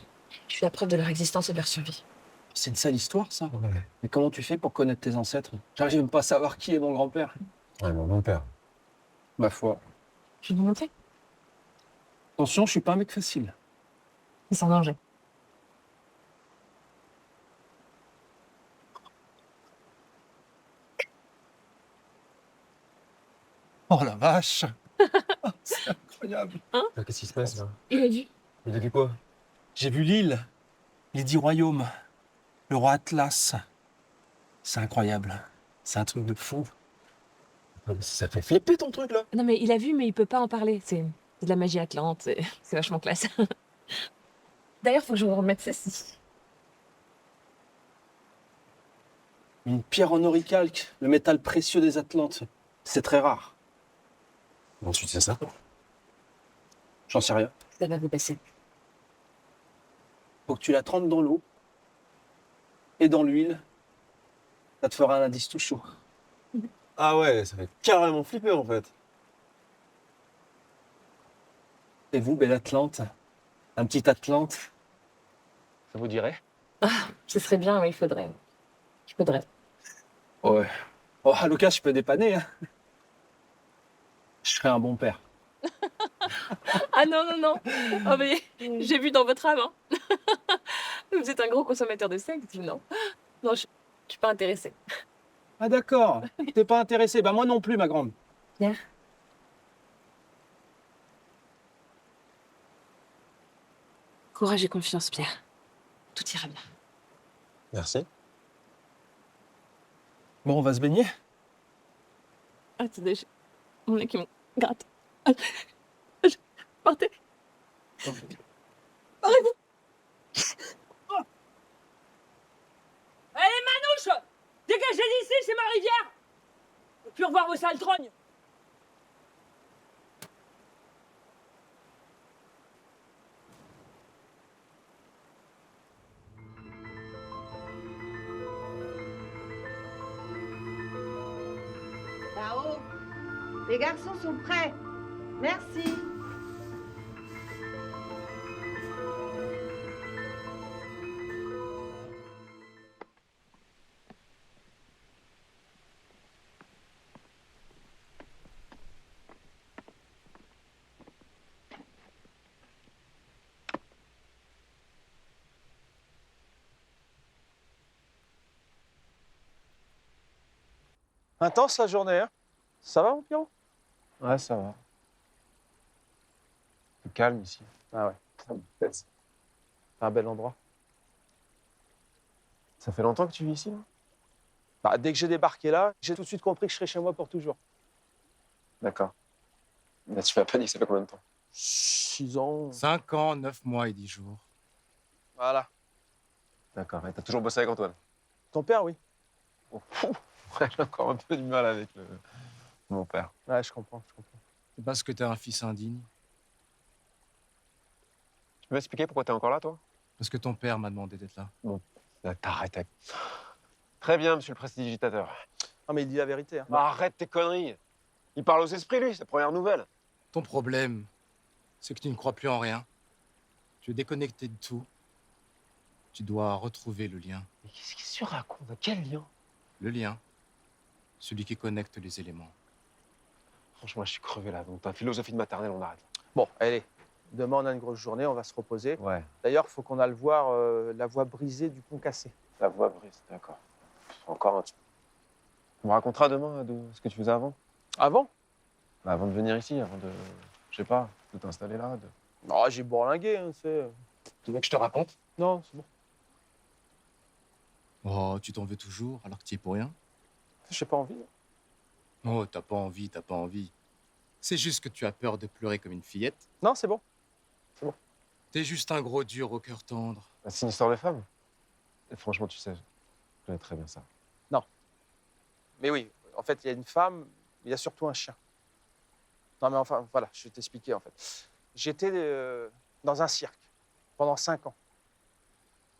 Je suis la preuve de leur existence et de leur survie. C'est une sale histoire, ça. Mais comment tu fais pour connaître tes ancêtres? J'arrive même pas à savoir qui est mon grand-père. Ouais, mon père. Ma foi. Je vais vous montrer. Attention, je suis pas un mec facile. Ils sont en danger. Oh la vache. C'est incroyable. Qu'est-ce qui se passe, là? Il a vu. Il a vu quoi? J'ai vu l'île, les 10 royaumes, le roi Atlas. C'est incroyable. C'est un truc de fou. Ça fait flipper ton truc, là. Non, mais il a vu, mais il peut pas en parler. C'est de la magie atlante. C'est vachement classe. D'ailleurs, faut que je vous remette ceci. Une pierre en oricalque, le métal précieux des Atlantes. C'est très rare. Comment tu sais ça? J'en sais rien. Ça va vous passer. Faut que tu la trempes dans l'eau et dans l'huile. Ça te fera un indice tout chaud. Ah ouais, ça fait carrément flipper, en fait. Et vous, belle Atlante? Un petit Atlante? Ça vous dirait? Ah, ce serait bien, oui, il faudrait. Il faudrait. Ouais. Oh, à l'occasion, je peux dépanner, hein. Je serais un bon père. Ah non, non, non. Oh, mais j'ai vu dans votre âme. Hein. Vous êtes un gros consommateur de sexe, non? Non, je suis pas intéressée. Ah d'accord. T'es pas intéressé? Bah moi non plus, ma grande. Pierre? Courage et confiance, Pierre. Tout ira bien. Merci. Bon, on va se baigner? Attendez, mon nez qui me gratte. Partez. Barrez-vous. revoir vos sales trognes. Là-haut, les garçons sont prêts. Merci. Intense la journée, hein? Ça va, mon Pierrot? Ouais, ça va. C'est calme ici. Ah ouais, c'est un bel endroit. Ça fait longtemps que tu vis ici, là? Bah, dès que j'ai débarqué là, j'ai tout de suite compris que je serais chez moi pour toujours. D'accord. Mais tu m'as pas dit que ça fait combien de temps? 6 ans. 5 ans, 9 mois et 10 jours. Voilà. D'accord. Et t'as toujours bossé avec Antoine? Ton père, oui. Oh, ouais, j'ai encore un peu du mal avec mon père. Ouais, je comprends. C'est parce que t'es un fils indigne. Tu peux m'expliquer pourquoi t'es encore là, toi? Parce que ton père m'a demandé d'être là. Bon, t'arrêtes avec... Très bien, monsieur le prestidigitateur. Non, mais il dit la vérité. Hein. Bah, arrête tes conneries. Il parle aux esprits, lui, c'est la première nouvelle. Ton problème, c'est que tu ne crois plus en rien. Tu es déconnecté de tout. Tu dois retrouver le lien. Mais qu'est-ce qu'il se raconte? Quel lien? Le lien. Celui qui connecte les éléments. Franchement, je suis crevé là. Donc ta philosophie de maternelle, on arrête. Bon, allez. Demain, on a une grosse journée, on va se reposer. Ouais. D'ailleurs, il faut qu'on aille voir la voie brisée du pont cassé. La voix brise, d'accord. Encore un truc. On me racontera demain de ce que tu faisais avant? Avant? Bah, avant de venir ici, avant de... Je sais pas, de t'installer là. Oh, j'ai bourlingué, hein, c'est... Tu veux que je te raconte? Non, c'est bon. Oh, tu t'en veux toujours alors que tu y es pour rien? J'ai pas envie. Oh, t'as pas envie. C'est juste que tu as peur de pleurer comme une fillette. Non, c'est bon. T'es juste un gros dur au cœur tendre. Bah, c'est une histoire de femme. Et franchement, tu sais, je connais très bien ça. Non. Mais oui, en fait, il y a une femme, mais il y a surtout un chien. Non, mais enfin, voilà, je vais t'expliquer, en fait. J'étais dans un cirque pendant 5 ans.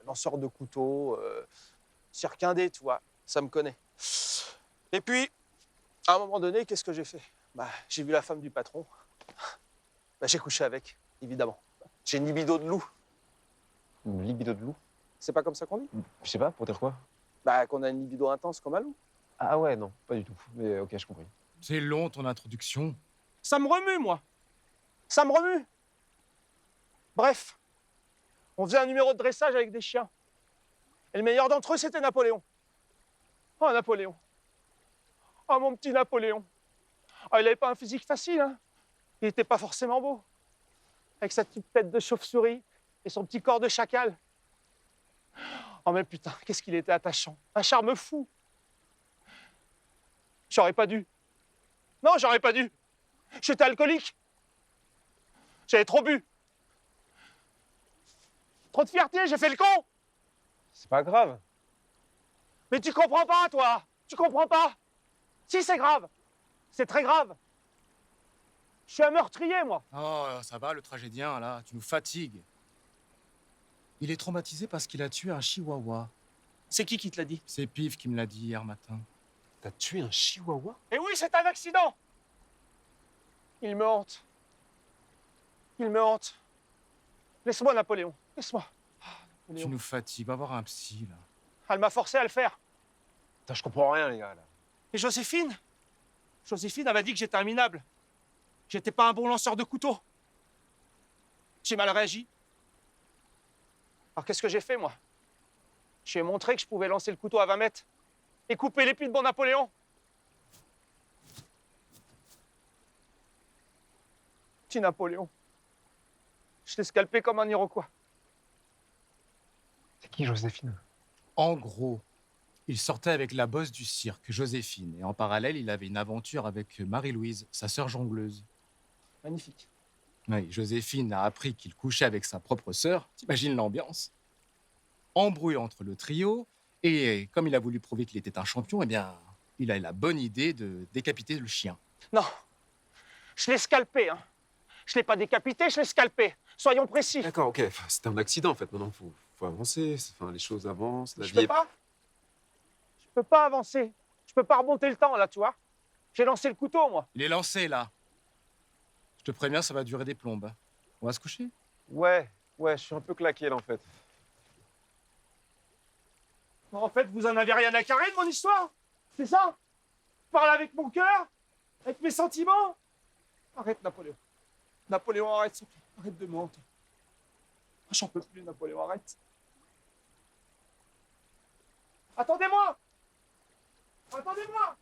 Lanceur de couteaux, cirque indé, tu vois, ça me connaît. Et puis, à un moment donné, qu'est-ce que j'ai fait? Bah, j'ai vu la femme du patron. Bah, j'ai couché avec, évidemment. J'ai une libido de loup. Une libido de loup? C'est pas comme ça qu'on dit? Je sais pas, pour dire quoi? Bah, qu'on a une libido intense comme un loup. Ah ouais, non, pas du tout. Mais ok, j'ai compris. C'est long ton introduction. Ça me remue, moi. Ça me remue. Bref, on faisait un numéro de dressage avec des chiens. Et le meilleur d'entre eux, c'était Napoléon. Oh, Napoléon. Oh, mon petit Napoléon. Oh, il n'avait pas un physique facile, hein. Il n'était pas forcément beau. Avec sa petite tête de chauve-souris et son petit corps de chacal. Oh, mais putain, qu'est-ce qu'il était attachant. Un charme fou. J'aurais pas dû. Non, j'aurais pas dû. J'étais alcoolique. J'avais trop bu. Trop de fierté, j'ai fait le con. C'est pas grave. Mais tu comprends pas, toi. Tu comprends pas. Si, c'est grave. C'est très grave. Je suis un meurtrier, moi. Oh, ça va, le tragédien, là, tu nous fatigues. Il est traumatisé parce qu'il a tué un chihuahua. C'est qui te l'a dit? C'est Pif qui me l'a dit hier matin. T'as tué un chihuahua? Et oui, c'est un accident. Il me hante. Il me hante. Laisse-moi, Napoléon. Laisse-moi. Tu nous fatigues, va voir un psy, là. Elle m'a forcé à le faire. Putain, je comprends rien, les gars, là. Et Joséphine? Joséphine, elle m'a dit que j'étais un minable. J'étais pas un bon lanceur de couteau. J'ai mal réagi. Alors qu'est-ce que j'ai fait, moi? J'ai montré que je pouvais lancer le couteau à 20 mètres et couper les pieds de mon Napoléon. Petit Napoléon. Je l'ai scalpé comme un Iroquois. C'est qui, Joséphine? En gros, il sortait avec la bosse du cirque, Joséphine, et en parallèle, il avait une aventure avec Marie-Louise, sa sœur jongleuse. Magnifique. Oui, Joséphine a appris qu'il couchait avec sa propre sœur. T'imagines l'ambiance? Embrouille entre le trio, et comme il a voulu prouver qu'il était un champion, eh bien, il a la bonne idée de décapiter le chien. Non. Je l'ai scalpé, hein. Je l'ai pas décapité, je l'ai scalpé. Soyons précis. D'accord, ok. Enfin, c'était un accident en fait. Maintenant, faut avancer. Enfin, les choses avancent. La Je vie peux est... pas. Je peux pas avancer. Je peux pas remonter le temps, là, tu vois. J'ai lancé le couteau, moi. Il est lancé, là. Je te préviens, ça va durer des plombes. Hein. On va se coucher? Ouais, je suis un peu claqué là en fait. En fait, vous en avez rien à carrer de mon histoire. C'est ça? Je parle avec mon cœur, avec mes sentiments. Arrête, Napoléon. Napoléon, arrête, s'il te plaît. Arrête de mentir. J'en peux plus, Napoléon, arrête. Attendez-moi! Attendez-moi!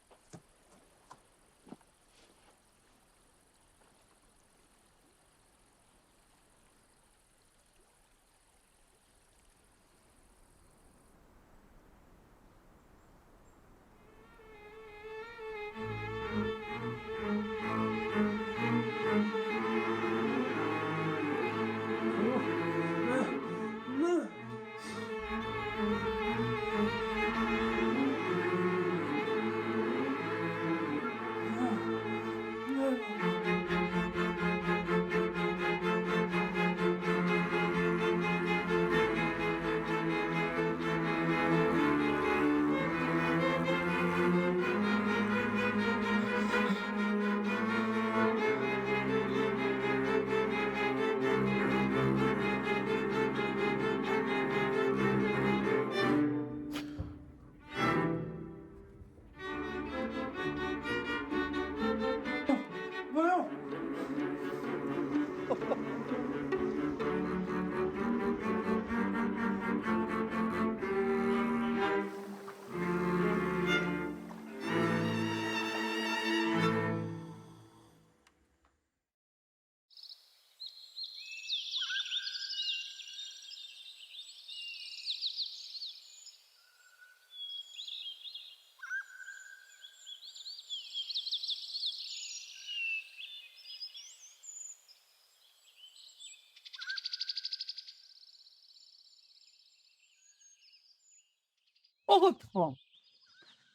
On reprend.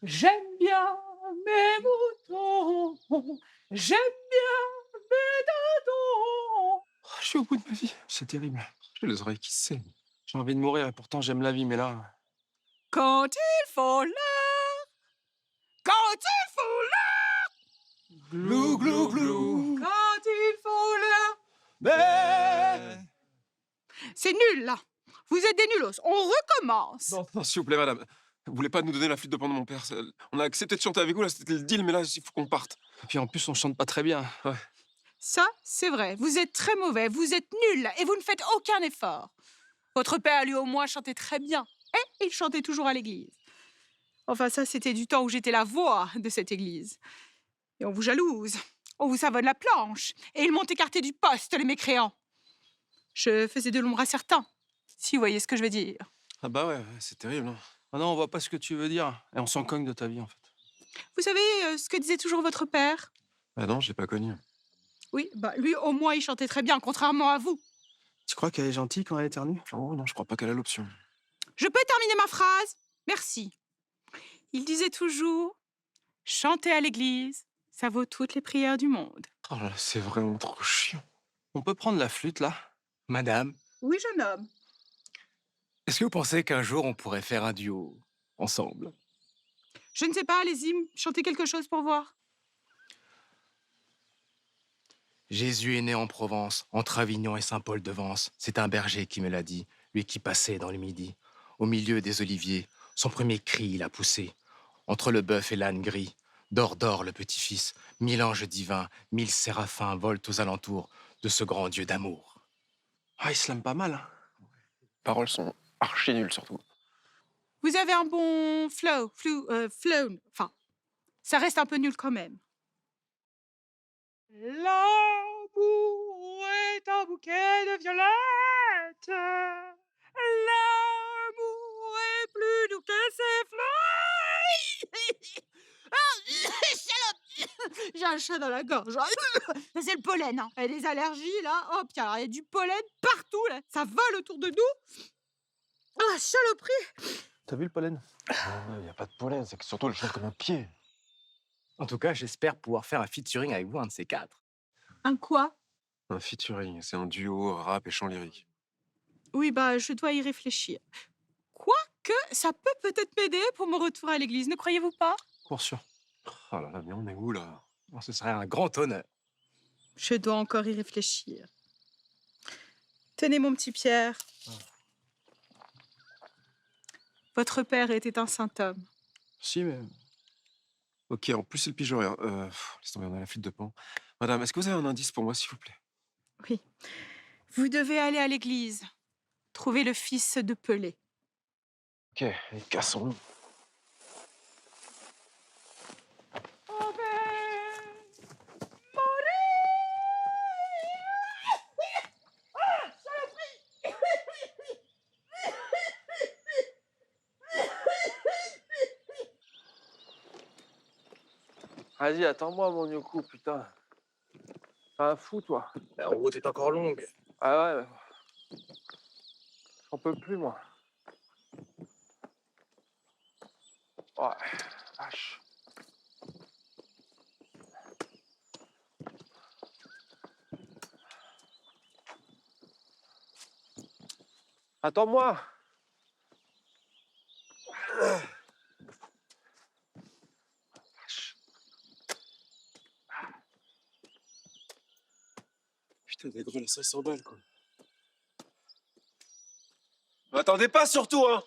J'aime bien mes moutons, j'aime bien mes dindons. Je suis au bout de ma vie. C'est terrible. J'ai les oreilles qui saignent. J'ai envie de mourir et pourtant j'aime la vie, mais là... Quand il faut l'heure, quand il faut l'heure, glou, glou, glou. Quand il faut l'heure. Mais... C'est nul, là. Vous êtes des nulos. On recommence. Non, s'il vous plaît, madame. Vous voulez pas nous donner la flûte de pan de mon père? On a accepté de chanter avec vous, là, c'était le deal, mais là, il faut qu'on parte. Et puis en plus, on chante pas très bien. Ouais. Ça, c'est vrai. Vous êtes très mauvais, vous êtes nuls et vous ne faites aucun effort. Votre père, lui, au moins, chantait très bien. Et il chantait toujours à l'église. Enfin, ça, c'était du temps où j'étais la voix de cette église. Et on vous jalouse. On vous savonne la planche. Et ils m'ont écarté du poste, les mécréants. Je faisais de l'ombre à certains. Si vous voyez ce que je veux dire. Ah bah ouais, c'est terrible. Hein. Ah non, on voit pas ce que tu veux dire. Et on s'en cogne de ta vie, en fait. Vous savez ce que disait toujours votre père? Ah non, je l'ai pas connu. Oui, bah lui, au moins, il chantait très bien, contrairement à vous. Tu crois qu'elle est gentille quand elle éternue? Oh non, je crois pas qu'elle a l'option. Je peux terminer ma phrase? Merci. Il disait toujours, chanter à l'église, ça vaut toutes les prières du monde. Oh là, c'est vraiment trop chiant. On peut prendre la flûte, là? Madame, Oui, jeune homme. est-ce que vous pensez qu'un jour on pourrait faire un duo ensemble? Je ne sais pas, allez-y, chantez quelque chose pour voir. Jésus est né en Provence, entre Avignon et Saint-Paul-de-Vence. C'est un berger qui me l'a dit, lui qui passait dans le midi. Au milieu des oliviers, son premier cri il a poussé. Entre le bœuf et l'âne gris, dors, dors le petit-fils. 1000 anges divins, 1000 séraphins volent aux alentours de ce grand Dieu d'amour. Ah, il se l'aime pas mal. Hein. Les paroles sont archi nulles, surtout. Vous avez un bon flow, enfin, ça reste un peu nul quand même. L'amour est un bouquet de violettes. L'amour est plus doux que ses fleurs. Ah, salope! J'ai un chat dans la gorge. C'est le pollen, hein. Et les allergies, là. Oh, puis alors, il y a du pollen partout, là. Ça vole autour de nous. Ah, saloperie! T'as vu le pollen? Il n'y a pas de pollen, c'est que surtout elle chante comme un pied. En tout cas, j'espère pouvoir faire un featuring avec vous, un de ces quatre. Un quoi? Un featuring, c'est un duo rap et chant lyrique. Oui, bah, je dois y réfléchir. Quoique, ça peut peut-être m'aider pour mon retour à l'église, ne croyez-vous pas? Pour sûr. Oh là là, mais on est où là? Oh, ce serait un grand honneur. Je dois encore y réfléchir. Tenez, mon petit Pierre. Votre père était un saint homme. Si, mais. Ok, en plus c'est le pigeon horaire. Laisse tomber, on a la flûte de Pan. Madame, est-ce que vous avez un indice pour moi, s'il vous plaît? Oui. Vous devez aller à l'église. Trouver le fils de Pelé. Ok, cassons-nous. Vas-y, attends-moi, mon Yoku, putain. T'es un fou, toi. La route est encore longue. Ah ouais, j'en peux plus, moi. Ouais, vache. Attends-moi. Putain, des gros, la 500 balles, quoi. Attendez pas, surtout, hein!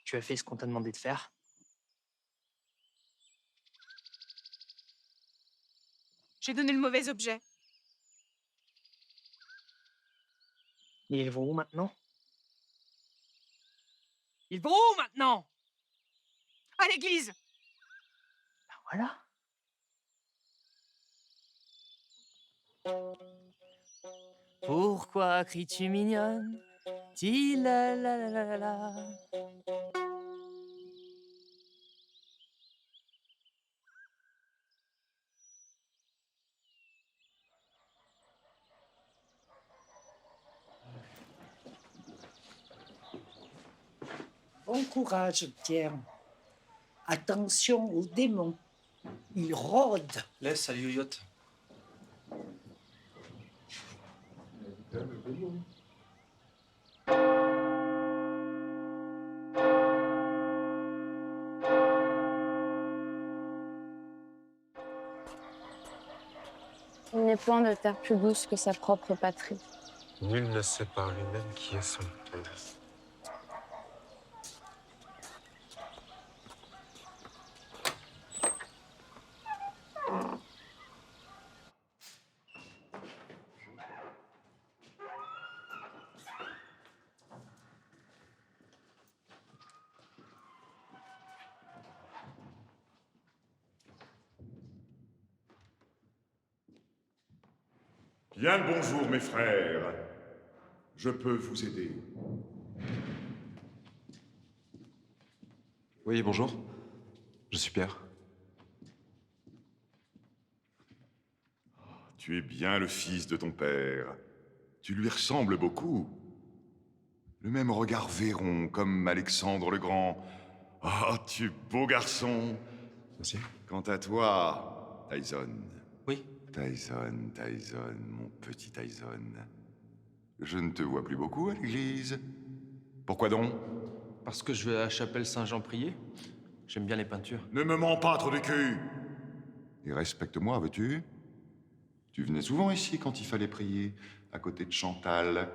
Tu as fait ce qu'on t'a demandé de faire? J'ai donné le mauvais objet. Et ils vont où maintenant? Ils vont où maintenant? À l'église. Voilà. Pourquoi cries-tu mignonne? Ti la la la la la. Bon courage, Pierre. Attention aux démons. Ils rôdent. Laisse, ça yoyote. Il n'est point de terre plus douce que sa propre patrie. Nul ne sait par lui-même qui est son père. Bien le bonjour, mes frères. Je peux vous aider. Oui, bonjour. Je suis Pierre. Tu es bien le fils de ton père. Tu lui ressembles beaucoup. Le même regard vairon, comme Alexandre le Grand. Ah, tu beau garçon. Merci. Quant à toi, Tyson. Oui. Tyson, mon petit Tyson. Je ne te vois plus beaucoup à l'église. Pourquoi donc? Parce que je vais à la chapelle Saint-Jean prier. J'aime bien les peintures. Ne me mens pas trop du cul. Et respecte-moi, veux-tu? Tu venais souvent ici quand il fallait prier, à côté de Chantal.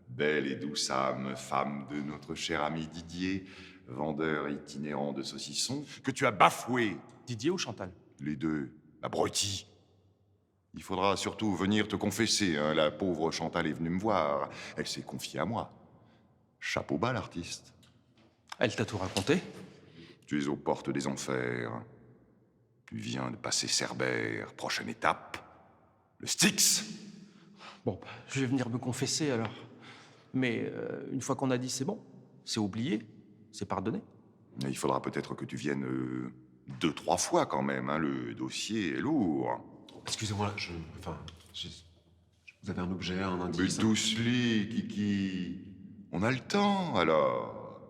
Belle et douce âme, femme de notre cher ami Didier, vendeur itinérant de saucissons, que tu as bafoué. Didier ou Chantal? Les deux, abrutis. Il faudra surtout venir te confesser, hein. La pauvre Chantal est venue me voir. Elle s'est confiée à moi. Chapeau bas, l'artiste. Elle t'a tout raconté? Tu es aux portes des enfers. Tu viens de passer Cerbère. Prochaine étape, le Styx. Bon, je vais venir me confesser alors. Mais une fois qu'on a dit c'est bon, c'est oublié, c'est pardonné. Il faudra peut-être que tu viennes 2-3 fois quand même, hein, le dossier est lourd. Excusez-moi, vous avez un objet, un indice? Mais douce-ly, Kiki. On a le temps, alors.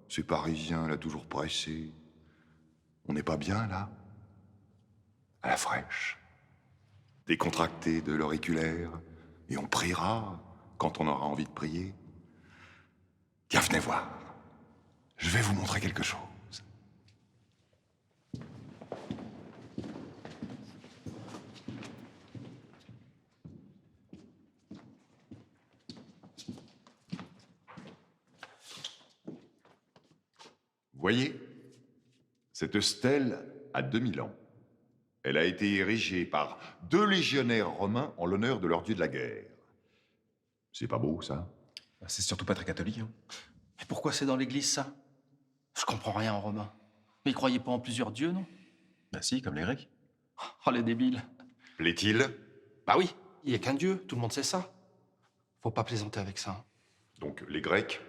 C'est parisien, là, toujours pressé. On n'est pas bien, là? À la fraîche. Décontracté de l'auriculaire. Et on priera quand on aura envie de prier. Tiens, venez voir. Je vais vous montrer quelque chose. Voyez, cette stèle a 2000 ans. Elle a été érigée par 2 légionnaires romains en l'honneur de leur dieu de la guerre. C'est pas beau, ça? C'est surtout pas très catholique. Hein. Mais pourquoi c'est dans l'église, ça? Je comprends rien en romain. Mais ils croyaient pas en plusieurs dieux, non? Bah si, comme les Grecs. Oh, les débiles. Plaît-il? Bah oui, il y a qu'un dieu, tout le monde sait ça. Faut pas plaisanter avec ça. Donc les Grecs,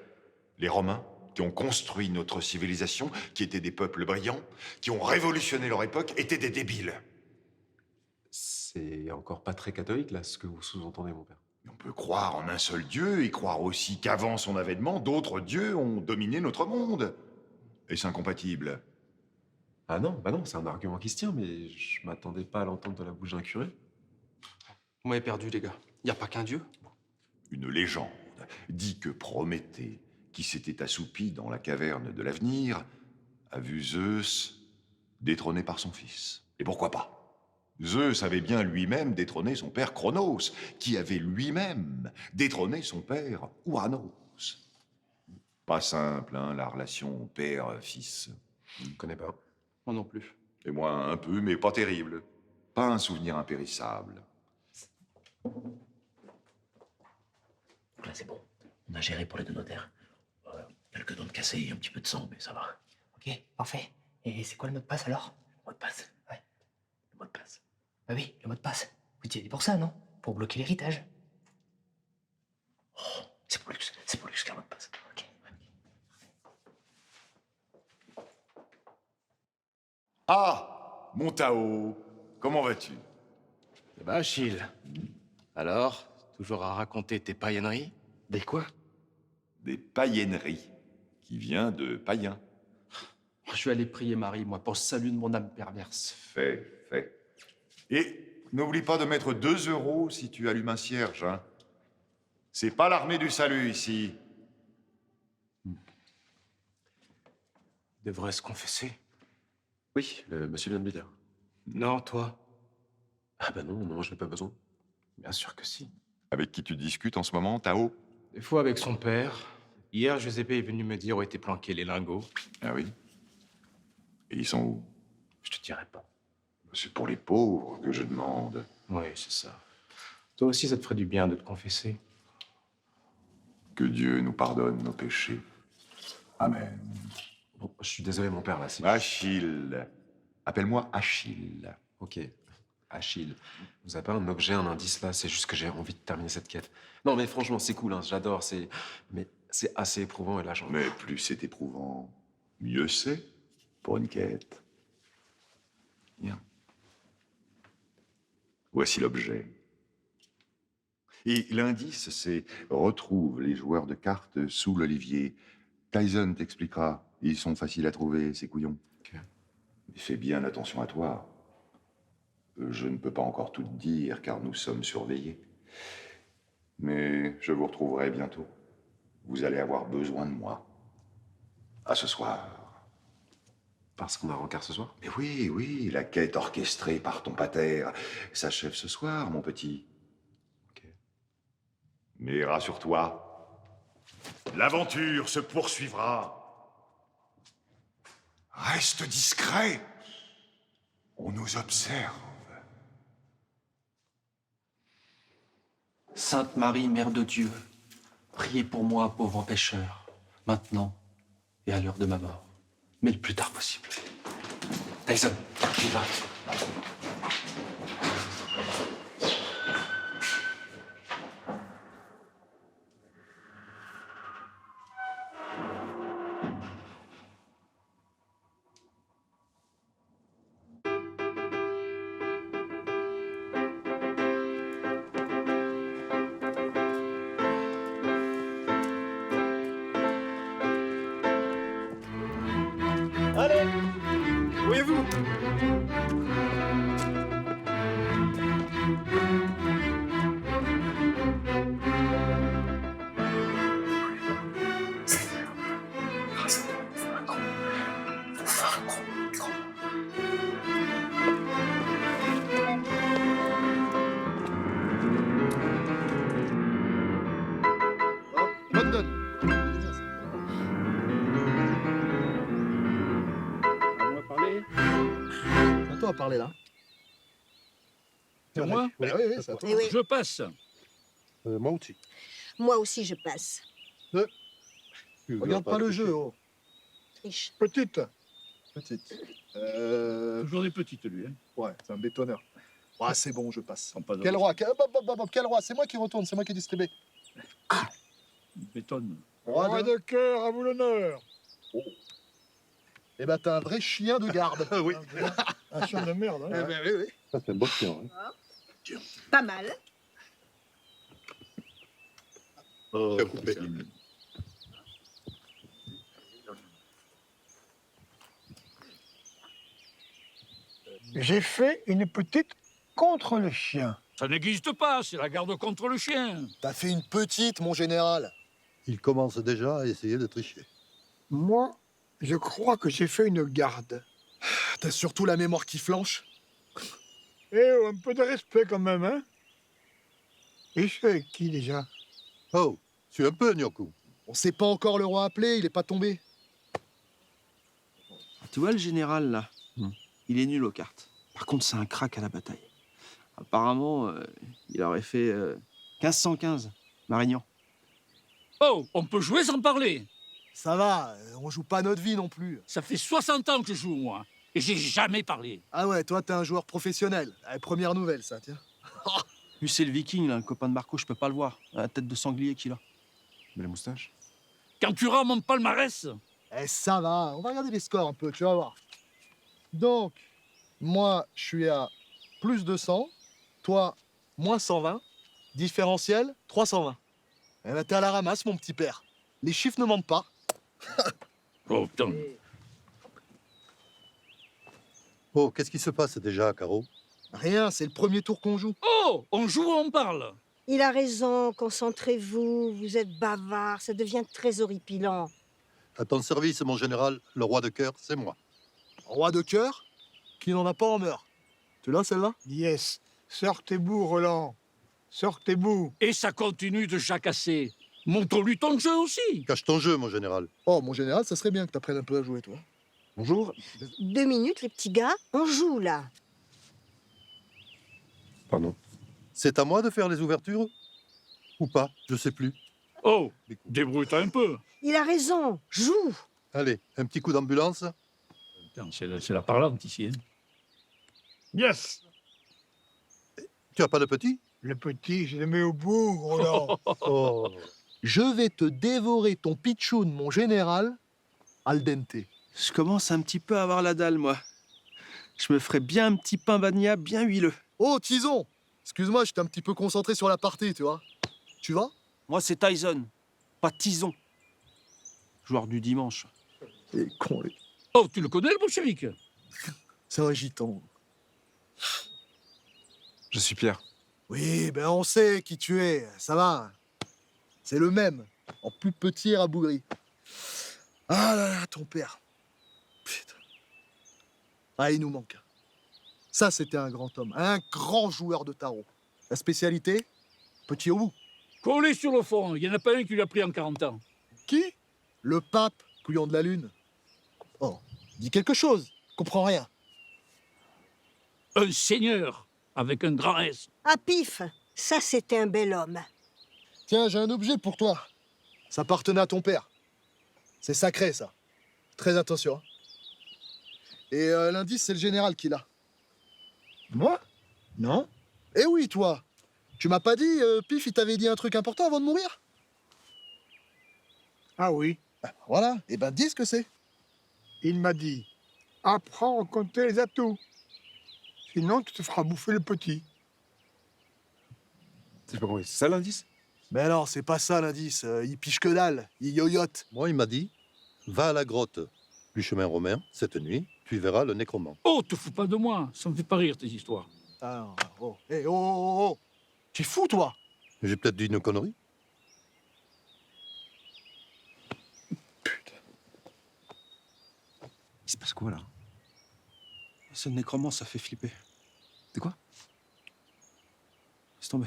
les Romains, qui ont construit notre civilisation, qui étaient des peuples brillants, qui ont révolutionné leur époque, étaient des débiles. C'est encore pas très catholique, là, ce que vous sous-entendez, mon père. On peut croire en un seul Dieu et croire aussi qu'avant son avènement, d'autres dieux ont dominé notre monde. Est-ce incompatible? Ah non, bah non, c'est un argument qui se tient, mais je m'attendais pas à l'entendre de la bouche d'un curé. Vous m'avez perdu, les gars. Y a pas qu'un dieu? Une légende dit que Prométhée, qui s'était assoupi dans la caverne de l'avenir, a vu Zeus détrôné par son fils. Et pourquoi pas? Zeus avait bien lui-même détrôné son père Cronos, qui avait lui-même détrôné son père Ouranos. Pas simple, hein, la relation père-fils. Je ne connais pas. Moi non plus. Et moi, un peu, mais pas terrible. Pas un souvenir impérissable. Là, c'est bon. On a géré pour les deux notaires. Quelques dents de cassées et un petit peu de sang, mais ça va. Ok, parfait. Et c'est quoi le mot de passe alors? Le mot de passe. Ouais. Le mot de passe. Bah oui, le mot de passe. Vous y allez pour ça, non? Pour bloquer l'héritage. Oh, c'est pour luxe qu'un mot de passe. Ok. Ah, mon Tao, comment vas-tu? Eh ben, Achille. Alors, toujours à raconter tes païenneries? Des quoi? Des païenneries, qui vient de païen. Je vais aller prier Marie, moi, pour le salut de mon âme perverse. Fais. Et n'oublie pas de mettre 2 € si tu allumes un cierge, hein. C'est pas l'armée du salut, ici. Il devrait se confesser. Oui, le monsieur vient de lui dire. Non, toi. Ah bah non, je n'ai pas besoin. Bien sûr que si. Avec qui tu discutes en ce moment, Tao? Des fois avec son père. Hier, Giuseppe est venu me dire où étaient planqués les lingots. Ah oui? Et ils sont où? Je te dirai pas. C'est pour les pauvres que je demande. Oui, c'est ça. Toi aussi, ça te ferait du bien de te confesser. Que Dieu nous pardonne nos péchés. Amen. Bon, je suis désolé, mon père, là, c'est... Achille. Appelle-moi Achille. Ok, Achille. Vous avez pas un objet, un indice, là? C'est juste que j'ai envie de terminer cette quête. Non, mais franchement, c'est cool, hein, j'adore, mais c'est assez éprouvant, et là, j'en... Mais plus c'est éprouvant, mieux c'est pour une quête. Viens. Voici l'objet. Et l'indice, c'est « Retrouve les joueurs de cartes sous l'olivier ». Tyson t'expliquera. Ils sont faciles à trouver, ces couillons. Okay. Mais fais bien attention à toi. Je ne peux pas encore tout te dire, car nous sommes surveillés. Mais je vous retrouverai bientôt. Vous allez avoir besoin de moi. À ce soir. Parce qu'on a rencard ce soir? Mais oui, la quête orchestrée par ton pater s'achève ce soir, mon petit. Ok. Mais rassure-toi, l'aventure se poursuivra. Reste discret. On nous observe. Sainte Marie, Mère de Dieu, priez pour moi, pauvre pécheur, maintenant et à l'heure de ma mort, mais le plus tard possible. Tyson, tu vas. Voyez-vous? Bonne donne. C'est à toi à parler là. C'est moi? Oui, oui, c'est à toi. Eh oui. Je passe. Moi aussi. Moi aussi, je passe. Regarde pas le jeu, oh. Triche. Petite. Petite. Toujours des petites, lui. Hein. Ouais, c'est un bétonneur. Ouais, c'est bon, je passe. Pas de Quel risque. roi? Quel roi? C'est moi qui retourne, c'est moi qui distribue. Bétonne. Roi de cœur, à vous l'honneur. Eh ben, t'es un vrai chien de garde. Oui. Un chien de merde. Hein. Eh ben, oui, oui. Ça, c'est un beau chien. Pas mal. Oh, J'ai fait une petite contre le chien. Ça n'existe pas, c'est la garde contre le chien. T'as fait une petite, mon général. Il commence déjà à essayer de tricher. Moi, je crois que j'ai fait une garde. T'as surtout la mémoire qui flanche. Eh oh, un peu de respect quand même, hein? Et je suis avec qui déjà? Oh, tu es un peu, Nyoku. On sait pas encore le roi appelé, il est pas tombé. Tu vois le général, là il est nul aux cartes. Par contre, c'est un crack à la bataille. Apparemment, il aurait fait 1515, Marignan. Oh, on peut jouer sans parler. Ça va, on joue pas notre vie non plus. Ça fait 60 ans que je joue, moi. Et j'ai jamais parlé. Ah ouais, toi, t'es un joueur professionnel. Première nouvelle, ça, tiens. Lui, c'est le viking, là, le copain de Marco, je peux pas le voir. La tête de sanglier qu'il a. Mais la moustache? Quand tu rends mon palmarès. Eh, ça va, on va regarder les scores un peu, tu vas voir. Donc, moi, je suis à plus 200, toi, moins 120, différentiel, 320. Eh ben, t'es à la ramasse, mon petit père. Les chiffres ne mentent pas. Oh, putain. Oh, qu'est-ce qui se passe déjà, Caro? Rien, c'est le premier tour qu'on joue. Oh, on joue ou on parle? Il a raison, concentrez-vous, vous êtes bavard, ça devient très horripilant. À ton service, mon général, le roi de cœur, c'est moi. Roi de cœur, qui n'en a pas en meurt. Tu l'as, celle-là? Yes. Sortez-vous, Roland. Sortez-vous. Et ça continue de jacasser. Montre-lui ton jeu aussi. Cache ton jeu, mon général. Oh, mon général, ça serait bien que t'apprennes un peu à jouer, toi. Bonjour. 2 minutes, les petits gars, on joue là. Pardon. C'est à moi de faire les ouvertures? Ou pas? Je sais plus. Oh, débrouille-toi un peu. Il a raison, joue. Allez, un petit coup d'ambulance. C'est la parlante ici. Hein. Yes. Tu as pas de petit? Le petit, je le mets au bout, Roland. Oh. Je vais te dévorer ton pitchoun, mon général, al dente. Je commence un petit peu à avoir la dalle, moi. Je me ferais bien un petit pain bagna bien huileux. Oh, Tison! Excuse-moi, j'étais un petit peu concentré sur la partie, tu vois. Tu vas? Moi, c'est Tyson, pas Tison. Joueur du dimanche. Il est con, lui. Oh, tu le connais, le bolchevique? C'est un gitan. Je suis Pierre. Oui, ben on sait qui tu es, ça va. C'est le même, en plus petit et rabougri. Ah là là, ton père. Putain. Ah, il nous manque. Ça, c'était un grand homme, un grand joueur de tarot. La spécialité, petit au bout. Collé sur le fond, il n'y en a pas un qui lui a pris en 40 ans. Qui? Le pape, couillon de la lune. Oh, dis quelque chose, comprends rien. Un seigneur, avec un grand S. À pif, ça c'était un bel homme. Tiens, j'ai un objet pour toi. Ça appartenait à ton père. C'est sacré, ça. Très attention. Hein. Et l'indice, c'est le général qui l'a. Moi? Non. Eh oui, toi. Tu m'as pas dit, Pif, il t'avait dit un truc important avant de mourir? Ah oui. Ben, voilà. Eh ben, dis ce que c'est. Il m'a dit, apprends à compter les atouts. Sinon, tu te feras bouffer le petit. C'est pas compris. C'est ça l'indice? Mais non, c'est pas ça l'indice. Il piche que dalle. Il yoyote. Moi, il m'a dit, va à la grotte. Du chemin romain, cette nuit, tu verras le nécromant. Oh, te fous pas de moi, ça me fait pas rire tes histoires. Ah, oh, hé, oh, oh, oh. Tu es fou, toi? J'ai peut-être dit une connerie. Il se passe quoi, là? Ce nécromant, ça fait flipper. De quoi? Laisse tomber.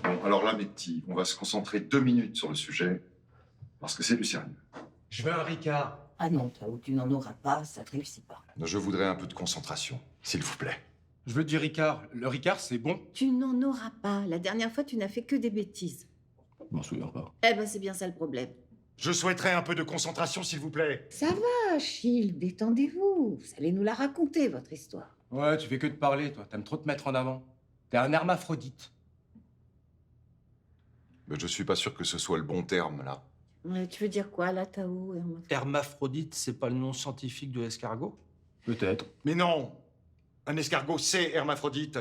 Bon, alors là, mes petits, on va se concentrer 2 minutes sur le sujet, parce que c'est du sérieux. Je veux un Ricard. Ah non, Tao, tu n'en auras pas, ça ne réussit pas. Je voudrais un peu de concentration, s'il vous plaît. Je veux du Ricard. Le Ricard, c'est bon. Tu n'en auras pas. La dernière fois, tu n'as fait que des bêtises. Je m'en souviens pas. Eh ben, c'est bien ça le problème. Je souhaiterais un peu de concentration, s'il vous plaît. Ça va, Achille, détendez-vous. Vous allez nous la raconter, votre histoire. Ouais, tu fais que de parler, toi. T'aimes trop te mettre en avant. T'es un hermaphrodite. Mais je suis pas sûr que ce soit le bon terme, là. Tu veux dire quoi, là, Tao? Hermaphrodite, c'est pas le nom scientifique de l'escargot? Peut-être. Mais non! Un escargot, c'est hermaphrodite.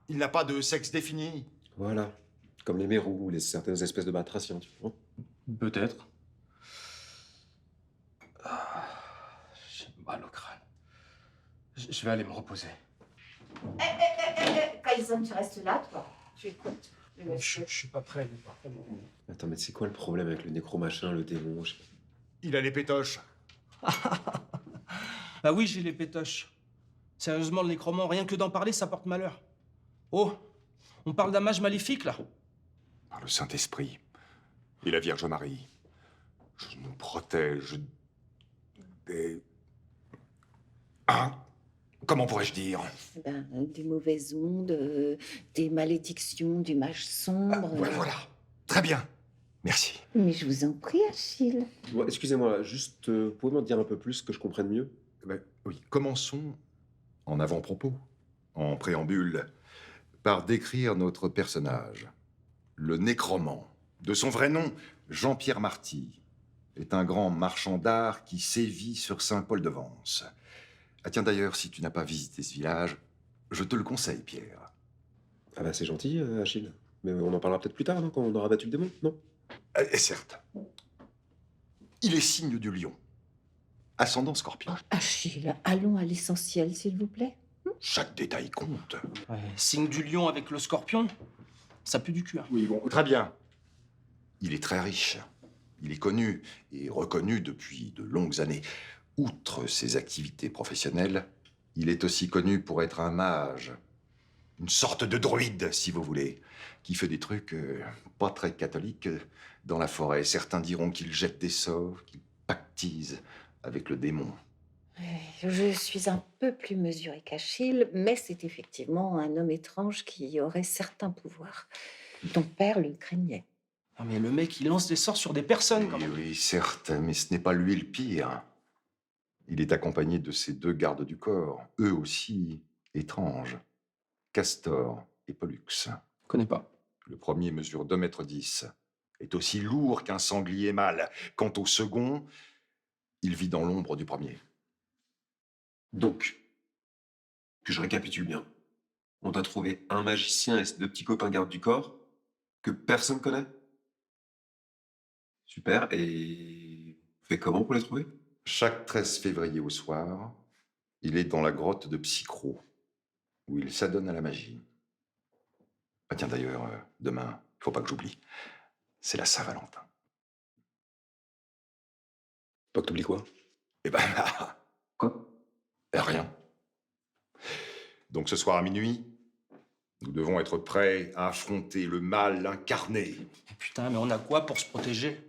Il n'a pas de sexe défini. Voilà. Comme les mérous ou certaines espèces de batraciens, tu vois. Peut-être. J'ai mal au crâne. Je vais aller me reposer. Kaizen, tu restes là, toi. Tu écoutes. Je suis pas prêt. Attends, mais c'est quoi le problème avec le nécro-machin, le démon? Il a les pétoches. Ah oui, j'ai les pétoches. Sérieusement, le nécromant, rien que d'en parler, ça porte malheur. Oh, on parle d'un mage maléfique, là. Par le Saint-Esprit et la Vierge Marie, je nous protège des... Comment pourrais-je dire? Des mauvaises ondes, des malédictions, du mage sombre. Voilà. Très bien. Merci. Mais je vous en prie, Achille. Ouais, excusez-moi, juste, vous pouvez m'en dire un peu plus, que je comprenne mieux? Oui, commençons en avant-propos, en préambule, par décrire notre personnage. Le nécromant, de son vrai nom, Jean-Pierre Marty, est un grand marchand d'art qui sévit sur Saint-Paul-de-Vence. Ah tiens, d'ailleurs, si tu n'as pas visité ce village, je te le conseille, Pierre. Ah bah c'est gentil, Achille. Mais on en parlera peut-être plus tard, non? Quand on aura battu le démon, non? Certes. Il est signe du lion. Ascendant Scorpion. Achille, allons à l'essentiel, s'il vous plaît. Chaque détail compte. Signe du lion avec le scorpion, ça pue du cul. Hein. Oui, bon, très bien. Il est très riche. Il est connu et reconnu depuis de longues années. Outre ses activités professionnelles, il est aussi connu pour être un mage. Une sorte de druide, si vous voulez, qui fait des trucs pas très catholiques dans la forêt. Certains diront qu'il jette des sorts, qu'il pactise avec le démon. Je suis un peu plus mesurée qu'Achille, mais c'est effectivement un homme étrange qui aurait certains pouvoirs. Ton père le craignait. Non mais le mec, il lance des sorts sur des personnes, quand Oui, même. oui, certes, mais ce n'est pas lui le pire. Il est accompagné de ses 2 gardes du corps, eux aussi étranges. Castor et Pollux. Connais pas. Le premier mesure 2,10 m, est aussi lourd qu'un sanglier mâle. Quant au second, il vit dans l'ombre du premier. Donc, que je récapitule bien. On t'a trouvé un magicien et ses 2 petits copains gardes du corps que personne connaît? Super, et vous faites comment pour les trouver? Chaque 13 février au soir, il est dans la grotte de Psychro, où il s'adonne à la magie. Ah tiens, d'ailleurs, demain, il faut pas que j'oublie, c'est la Saint-Valentin. Pas que t'oublies quoi? Eh ben là... Quoi? Rien. Donc ce soir à minuit, nous devons être prêts à affronter le mal incarné. Putain, mais on a quoi pour se protéger?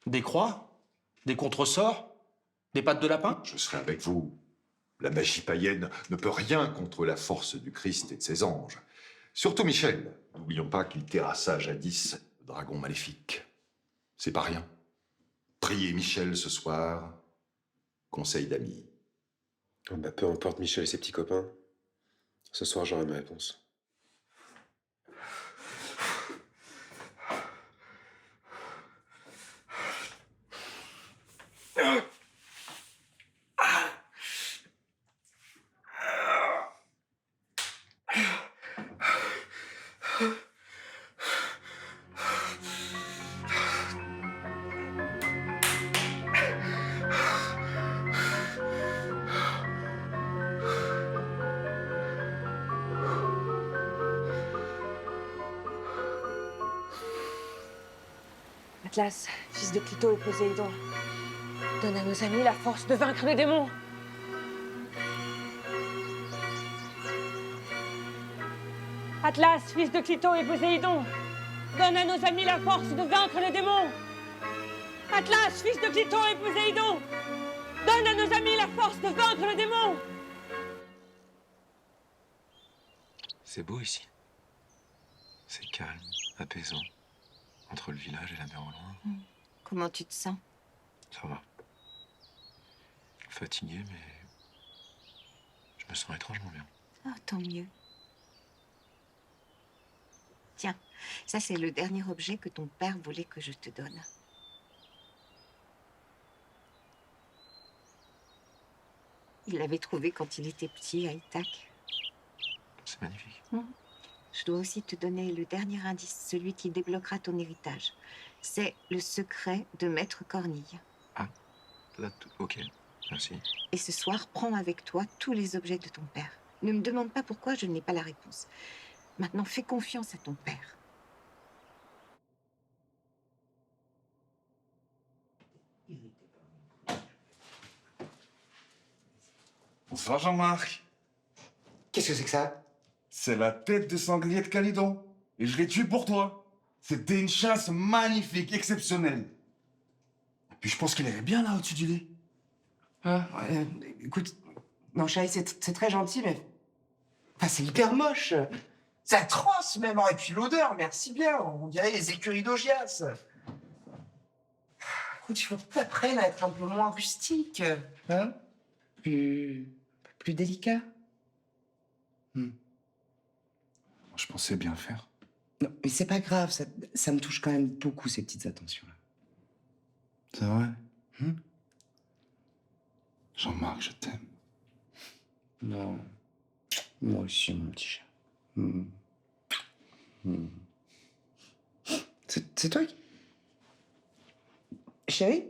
Des croix? Des contresorts? Des pattes de lapin? Je serai avec vous. La magie païenne ne peut rien contre la force du Christ et de ses anges. Surtout Michel. N'oublions pas qu'il terrassa jadis le dragon maléfique. C'est pas rien. Priez Michel ce soir. Conseil d'amis. Oh bah, peu importe Michel et ses petits copains. Ce soir, j'aurai ma réponse. Atlas, fils de Clito et Poséidon, donne à nos amis la force de vaincre les démons. Atlas, fils de Clito et Poséidon, donne à nos amis la force de vaincre les démons. Atlas, fils de Clito et Poséidon, donne à nos amis la force de vaincre les démons. C'est beau ici. C'est calme, apaisant. Entre le village et la mer au loin. Comment tu te sens? Ça va. Fatigué, mais je me sens étrangement bien. Oh, tant mieux. Tiens, ça c'est le dernier objet que ton père voulait que je te donne. Il l'avait trouvé quand il était petit à Ithaque. C'est magnifique. Je dois aussi te donner le dernier indice, celui qui débloquera ton héritage. C'est le secret de Maître Cornille. Là, ok, merci. Et ce soir, prends avec toi tous les objets de ton père. Ne me demande pas pourquoi, je n'ai pas la réponse. Maintenant, fais confiance à ton père. Bonsoir Jean-Marc. Qu'est-ce que c'est que ça? C'est la tête de sanglier de Calydon. Et je l'ai tué pour toi. C'était une chasse magnifique, exceptionnelle. Et puis je pense qu'il irait bien là au-dessus du lit. Écoute, non, chérie, c'est très gentil, mais... Enfin, c'est hyper moche. C'est atroce, même. Et puis l'odeur, merci bien. On dirait les écuries d'Augias. Écoute, il faut que tu apprennes à être un peu moins rustique. Hein? Plus délicat. Je pensais bien faire. Non, mais c'est pas grave. Ça me touche quand même beaucoup, ces petites attentions-là. C'est vrai. Jean-Marc, je t'aime. Non. Moi aussi, mon petit chat. C'est toi qui... Chérie?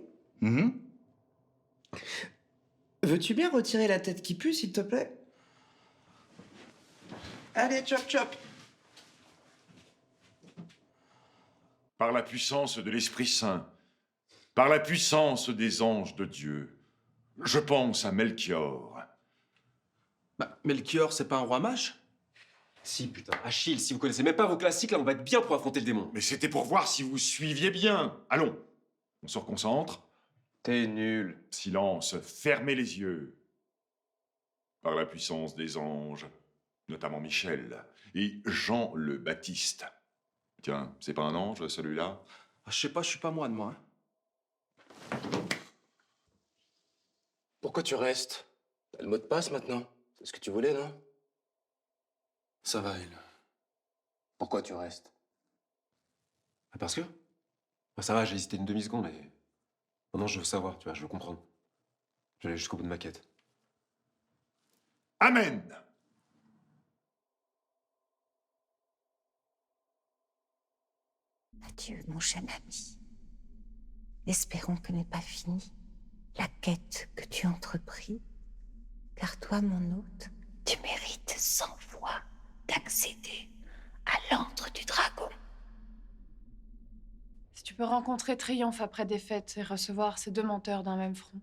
Veux-tu bien retirer la tête qui pue, s'il te plaît? Allez, chop chop. Par la puissance de l'Esprit Saint, par la puissance des anges de Dieu, je pense à Melchior. Bah, Melchior, c'est pas un roi mage? Si, putain. Achille, si vous connaissez même pas vos classiques, là, on va être bien pour affronter le démon. Mais c'était pour voir si vous suiviez bien. Allons, on se reconcentre. T'es nul. Silence, fermez les yeux. Par la puissance des anges, notamment Michel et Jean le Baptiste. Tiens, c'est pas un ange, celui-là? Je sais pas, je suis pas moine, moi. Pourquoi tu restes? T'as le mot de passe maintenant? C'est ce que tu voulais, non? Ça va, elle. Pourquoi tu restes? Parce que ça va, j'ai hésité une demi-seconde, mais... Maintenant, je veux savoir, tu vois, je veux comprendre. Je vais aller jusqu'au bout de ma quête. Amen. Adieu, mon jeune ami. Espérons que n'est pas finie la quête que tu as entrepris, car toi, mon hôte, tu mérites 100 fois d'accéder à l'antre du dragon. Si tu peux rencontrer triomphe après défaite et recevoir ces deux menteurs d'un même front.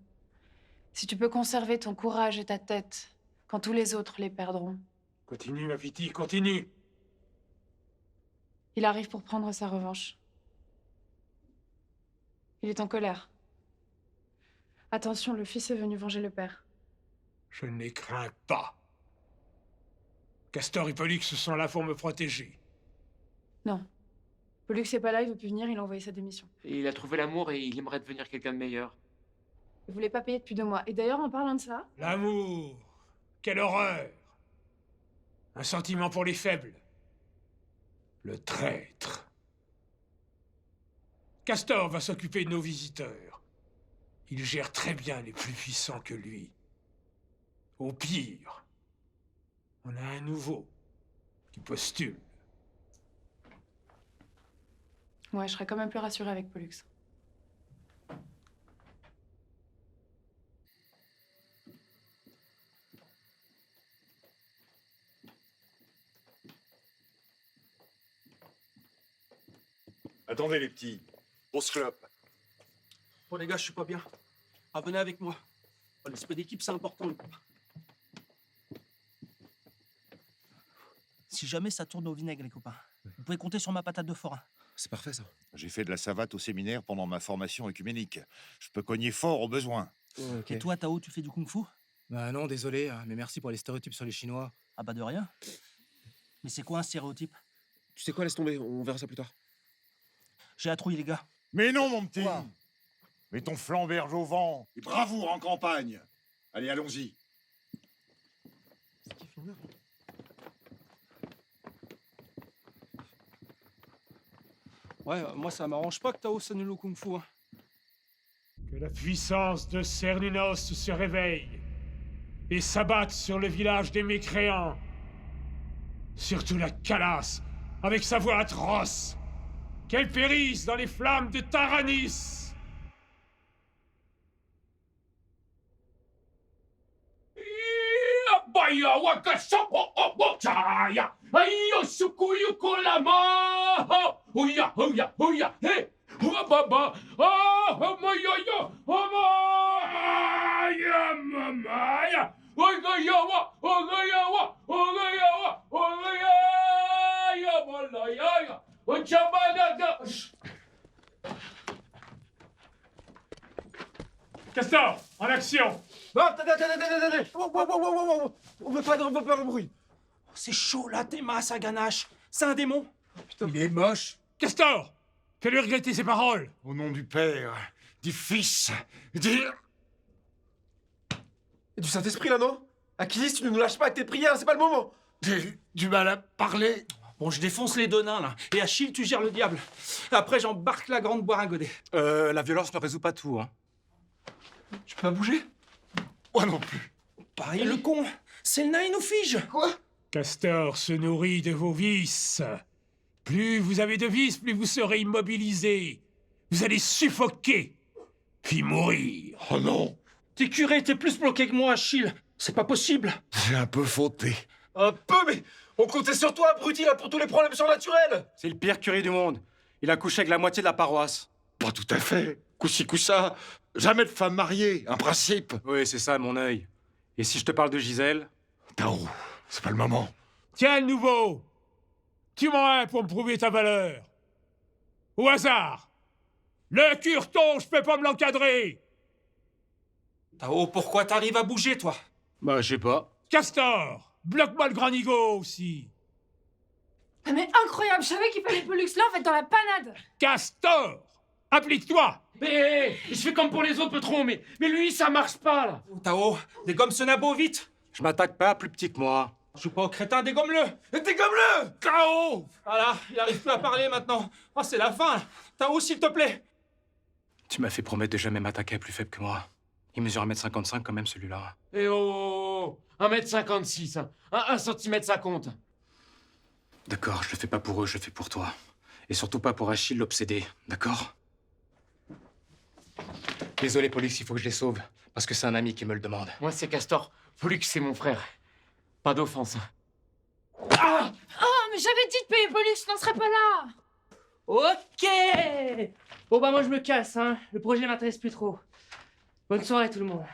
Si tu peux conserver ton courage et ta tête quand tous les autres les perdront. Continue, ma petite, continue. Il arrive pour prendre sa revanche. Il est en colère. Attention, le fils est venu venger le père. Je ne les crains pas. Castor et Pollux sont là pour me protéger. Non. Pollux n'est pas là, il veut plus venir, il a envoyé sa démission. Et il a trouvé l'amour et il aimerait devenir quelqu'un de meilleur. Il voulait pas payer depuis 2 mois. Et d'ailleurs, en parlant de ça... L'amour! Quelle horreur! Un sentiment pour les faibles. Le traître. Castor va s'occuper de nos visiteurs. Il gère très bien les plus puissants que lui. Au pire, on a un nouveau qui postule. Ouais, je serais quand même plus rassurée avec Pollux. Attendez les petits. Grosse clope. Bon, les gars, je suis pas bien. Ah, venez avec moi. Oh, l'esprit d'équipe, c'est important. Les copains. Si jamais ça tourne au vinaigre, les copains, vous pouvez compter sur ma patate de forain. C'est parfait, ça. J'ai fait de la savate au séminaire pendant ma formation œcuménique. Je peux cogner fort au besoin. Et toi, Tao, tu fais du kung-fu? Bah non, désolé, hein, mais merci pour les stéréotypes sur les Chinois. Ah bah de rien. Mais c'est quoi un stéréotype? Tu sais quoi, laisse tomber, on verra ça plus tard. J'ai la trouille, les gars. Mais non, mon petit. Mets ton flamberge au vent et bravoure en campagne. Allez, allons-y. Ouais, moi ça m'arrange pas que Tao s'annule au kung-fu. Hein. Que la puissance de Cernunnos se réveille et s'abatte sur le village des mécréants. Surtout la Calace, avec sa voix atroce. Qu'elle périsse dans les flammes de Taranis. Baya wakasapo obotaya. Ayo sukuyu kolama. Huya, huya, huya. Hey. Baba. Ah, moyoyo. Amaya mamaya. Ogayawa, ogayawa, ogayawa, ogaya. Bolaya. Ochabada. Castor, en action. Non, attendez. On veut pas de bruit. C'est chaud là, t'es masse à ganache. C'est un démon. Il est moche. Castor, fais-lui regretter ses paroles. Au nom du Père, du Fils, du... Et du Saint-Esprit, là, non? Achilles, tu ne nous lâches pas avec tes prières, c'est pas le moment. J'ai du mal à parler. Bon, je défonce les deux nains, là. Et Achille, tu gères le diable. Après, j'embarque la grande boire un godet. La violence ne résout pas tout, hein. Tu peux pas bouger? Moi non plus. Pareil, le con. C'est le nain, il nous fige. Quoi? Castor se nourrit de vos vices. Plus vous avez de vices, plus vous serez immobilisé. Vous allez suffoquer, puis mourir. Oh non. T'es curé, t'es plus bloqué que moi, Achille. C'est pas possible. J'ai un peu fauté. Un peu, mais on comptait sur toi, abruti, là, pour tous les problèmes surnaturels. C'est le pire curé du monde. Il a couché avec la moitié de la paroisse. Pas tout à fait. Coup-ci, coup-ça. Jamais de femme mariée, un principe. Oui, c'est ça, mon œil. Et si je te parle de Gisèle? Tao, c'est pas le moment. Tiens, le nouveau. Tue-moi un pour me prouver ta valeur. Au hasard. Le curton, je peux pas me l'encadrer. Tao, pourquoi t'arrives à bouger, toi? Bah, je sais pas. Castor, bloque-moi le grand nigo aussi. Ah mais incroyable, je savais qu'il fallait Pollux là, en fait, dans la panade. Castor, applique-toi. Mais je fais comme pour les autres, patron, mais lui, ça marche pas, là. Tao, dégomme ce nabo, vite. Je m'attaque pas à plus petit que moi. Je joue pas au crétin, dégomme-le. Dégomme-le. K.O. Voilà, il arrive plus à parler maintenant. Oh, c'est la fin. Tao, s'il te plaît. Tu m'as fait promettre de jamais m'attaquer à plus faible que moi. Il mesure 1m55 quand même, celui-là. Eh oh, 1m56, hein. 1 cm ça compte. D'accord, je le fais pas pour eux, je le fais pour toi. Et surtout pas pour Achille l'obsédé, d'accord? Désolé, Pollux, il faut que je les sauve. Parce que c'est un ami qui me le demande. Moi, c'est Castor. Pollux, c'est mon frère. Pas d'offense. Ah oh, mais j'avais dit de payer Pollux, n'en serait pas là. Ok. Bon bah moi je me casse, hein. Le projet m'intéresse plus trop. Bonne soirée tout le monde.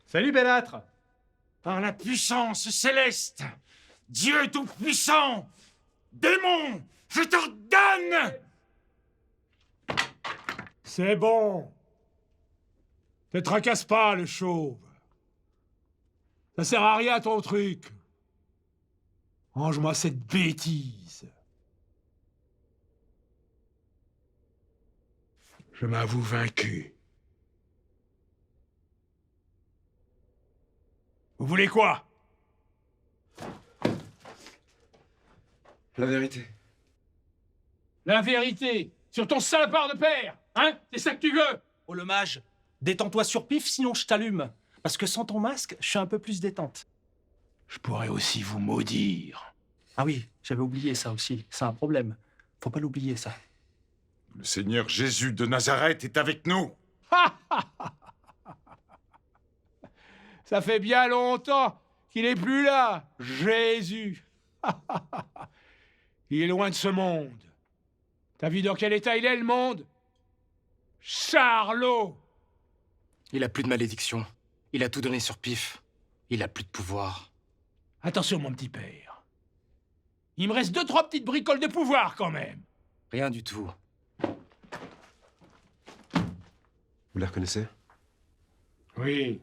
Salut, Bellâtre. Par la puissance céleste, Dieu tout-puissant, démon, je t'ordonne. C'est bon. Ne tracasse pas, le chauve. Ça sert à rien, ton truc. Range-moi cette bêtise. Je m'avoue vaincu. Vous voulez quoi? La vérité. La vérité sur ton salopard de père, hein? C'est ça que tu veux? Oh, le mage, détends-toi sur pif, sinon je t'allume. Parce que sans ton masque, je suis un peu plus détente. Je pourrais aussi vous maudire. Ah oui, j'avais oublié ça aussi. C'est un problème. Faut pas l'oublier, ça. Le Seigneur Jésus de Nazareth est avec nous. Ça fait bien longtemps qu'il est plus là, Jésus. Il est loin de ce monde. T'as vu dans quel état il est, le monde? Charlot! Il a plus de malédiction. Il a tout donné sur pif. Il a plus de pouvoir. Attention, mon petit père. Il me reste 2-3 petites bricoles de pouvoir, quand même. Rien du tout. Vous les reconnaissez? Oui.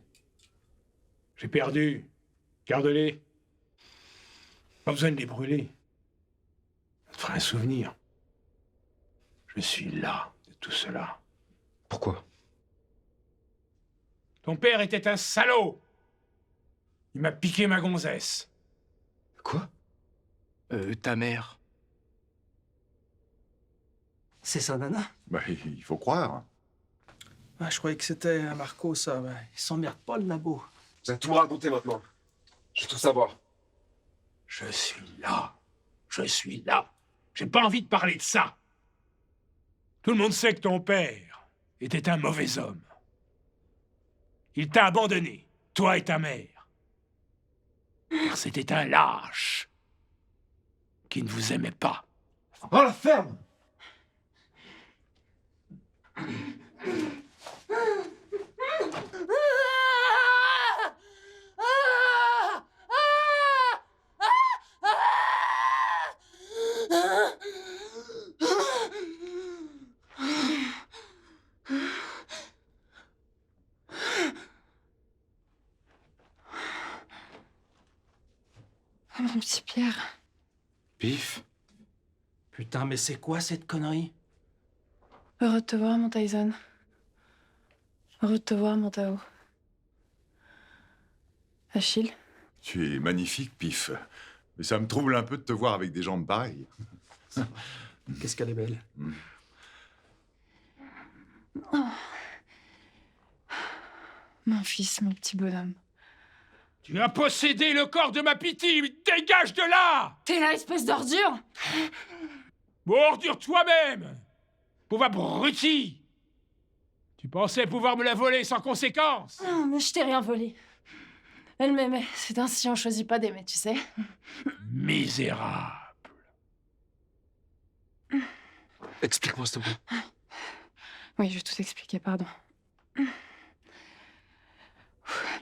J'ai perdu. Garde-les. Pas besoin de les brûler. Ça te fera un souvenir. Je suis là de tout cela. Pourquoi? Ton père était un salaud. Il m'a piqué ma gonzesse. Quoi? Ta mère. C'est ça, Nana? Bah, il faut croire. Ah, je croyais que c'était un Marco, ça. Ben, il s'emmerde pas, le nabo. Vous allez tout me raconter maintenant. Je veux tout savoir. Je suis là. Je suis là. J'ai pas envie de parler de ça. Tout le monde sait que ton père était un mauvais homme. Il t'a abandonné, toi et ta mère. Car c'était un lâche qui ne vous aimait pas. Oh, la ferme! Oh, mon petit Pierre. Pif. Putain, mais c'est quoi cette connerie? Heureux de te voir, mon Tyson. Heureux de te voir, mon Tao. Achille. Tu es magnifique, Pif. Mais ça me trouble un peu de te voir avec des jambes pareilles. Qu'est-ce qu'elle est belle. Oh. Mon fils, mon petit bonhomme. Tu as possédé le corps de ma Pity. Dégage de là! T'es là, espèce d'ordure! Bon, ordure toi-même! Pauvre abruti! Tu pensais pouvoir me la voler sans conséquence? Non, mais je t'ai rien volé. Elle m'aimait. C'est ainsi, on choisit pas d'aimer, tu sais. Misérable. Explique-moi, s'il te plaît. Oui, je vais tout expliquer, pardon.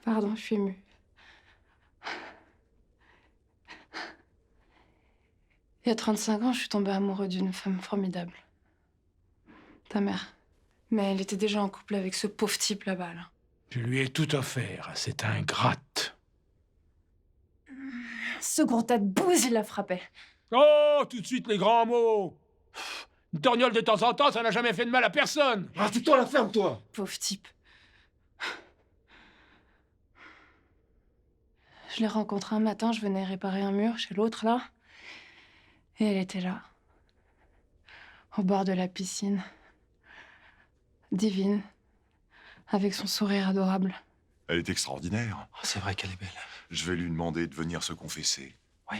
Pardon, je suis émue. Il y a 35 ans, je suis tombée amoureux d'une femme formidable. Ta mère. Mais elle était déjà en couple avec ce pauvre type là-bas, là. Je lui ai tout offert, c'est ingrate. Ce gros tas de bouse, il la frappait. Oh, tout de suite les grands mots! Une torgnole de temps en temps, ça n'a jamais fait de mal à personne! Ah, tais-toi, la ferme, toi! Pauvre type. Je l'ai rencontré un matin, je venais réparer un mur chez l'autre, là. Et elle était là. Au bord de la piscine. Divine. Avec son sourire adorable. Elle est extraordinaire. Oh, c'est vrai qu'elle est belle. Je vais lui demander de venir se confesser. Oui.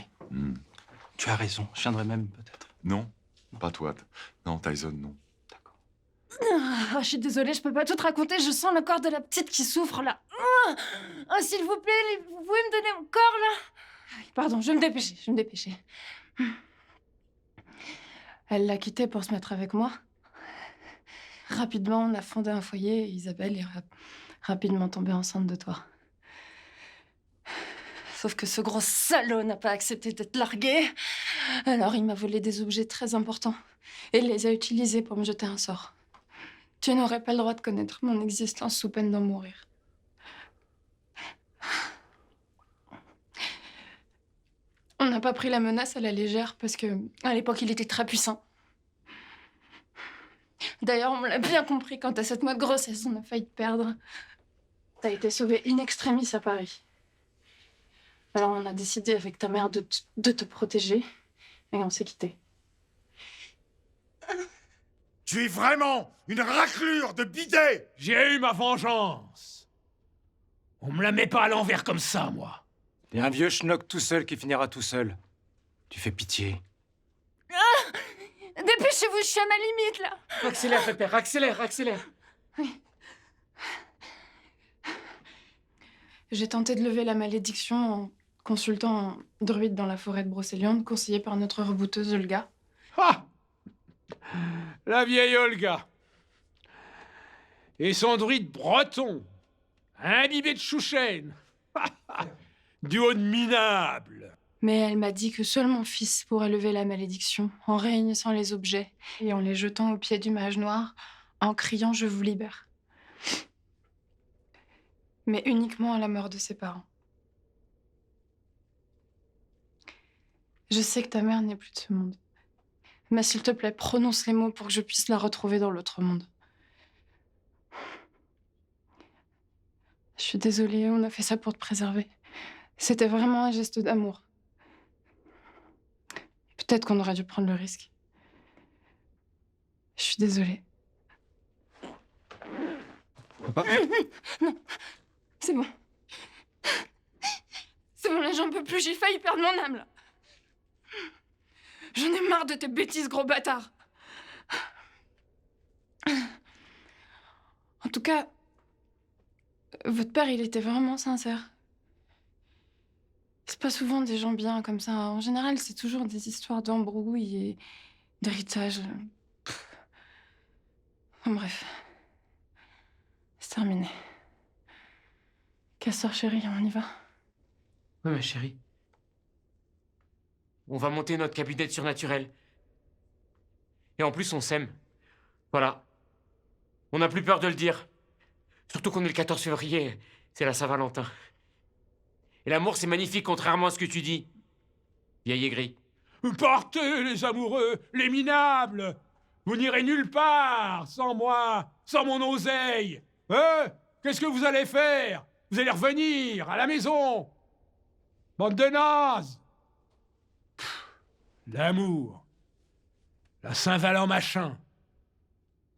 Tu as raison. Je viendrai même, peut-être. Non, pas toi. Non, Tyson, non. Ah, je suis désolée, je peux pas tout raconter. Je sens le corps de la petite qui souffre, là. Ah, s'il vous plaît, vous pouvez me donner mon corps, là? Pardon, je vais me dépêcher. Elle l'a quitté pour se mettre avec moi. Rapidement, on a fondé un foyer et Isabelle est rapidement tombée enceinte de toi. Sauf que ce gros salaud n'a pas accepté d'être largué. Alors il m'a volé des objets très importants et il les a utilisés pour me jeter un sort. Tu n'aurais pas le droit de connaître mon existence sous peine d'en mourir. On n'a pas pris la menace à la légère parce que à l'époque, il était très puissant. D'ailleurs, on l'a bien compris quand à 7 mois de grossesse, on a failli te perdre. T'as été sauvée in extremis à Paris. Alors on a décidé avec ta mère de te protéger et on s'est quittés. Tu es vraiment une raclure de bidet! J'ai eu ma vengeance. On me la met pas à l'envers comme ça, moi. T'es un vieux schnock tout seul qui finira tout seul. Tu fais pitié. Ah! Dépêchez-vous, je suis à ma limite, là. Accélère, Pépère, accélère, accélère. Oui. J'ai tenté de lever la malédiction en consultant un druide dans la forêt de Brocéliande, conseillé par notre rebouteuse Olga. Ah! La vieille Olga. Et son druide breton, imbibé de chouchen. Duo de minables. Mais elle m'a dit que seul mon fils pourrait lever la malédiction en réunissant les objets et en les jetant au pied du mage noir en criant « Je vous libère ». Mais uniquement à la mort de ses parents. Je sais que ta mère n'est plus de ce monde. Mais s'il te plaît, prononce les mots pour que je puisse la retrouver dans l'autre monde. Je suis désolée, on a fait ça pour te préserver. C'était vraiment un geste d'amour. Peut-être qu'on aurait dû prendre le risque. Je suis désolée. Papa ? Non, c'est bon. C'est bon, là, j'en peux plus. J'ai failli perdre mon âme, là. J'en ai marre de tes bêtises, gros bâtard. En tout cas, votre père, il était vraiment sincère. C'est pas souvent des gens bien comme ça. En général, c'est toujours des histoires d'embrouilles et d'héritage. Enfin, bref. C'est terminé. Castor, chérie, on y va? Ouais, ma chérie. On va monter notre cabinet de surnaturel. Et en plus, on s'aime. Voilà. On n'a plus peur de le dire. Surtout qu'on est le 14 février. C'est la Saint-Valentin. Et l'amour, c'est magnifique, contrairement à ce que tu dis. Vieil aigri. Partez, les amoureux, les minables. Vous n'irez nulle part sans moi, sans mon oseille. Qu'est-ce que vous allez faire? Vous allez revenir à la maison. Bande de nazes. L'amour. La Saint-Valentin machin.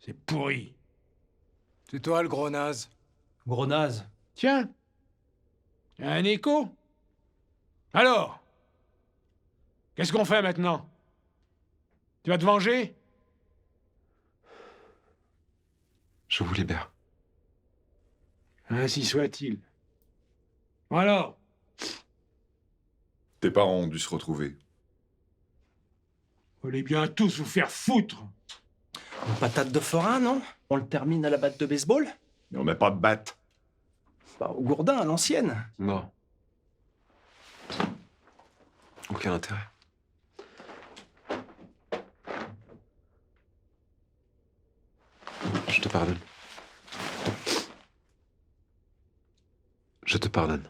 C'est pourri. C'est toi le gros naze. Gros naze. Tiens. Y a un écho? Alors? Qu'est-ce qu'on fait maintenant? Tu vas te venger? Je vous libère. Ainsi soit-il. Alors? Tes parents ont dû se retrouver. Vous allez bien tous vous faire foutre. Une patate de forain, non? On le termine à la batte de baseball? Mais on n'a pas de batte. Bah, au gourdin, à l'ancienne. Non. Aucun intérêt. Je te pardonne. Je te pardonne.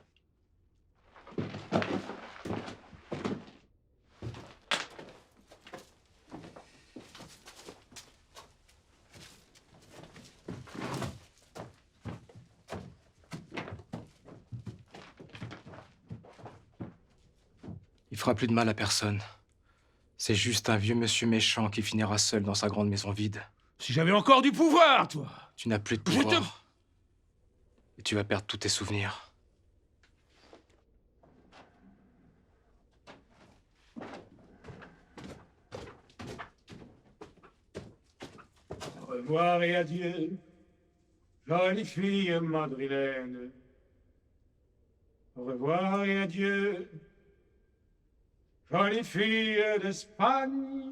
Il fera plus de mal à personne. C'est juste un vieux monsieur méchant qui finira seul dans sa grande maison vide. Si j'avais encore du pouvoir, toi! Tu n'as plus de pouvoir. Et tu vas perdre tous tes souvenirs. Au revoir et adieu, jolie fille madrilène. Au revoir et adieu, jolie fille d'Espagne.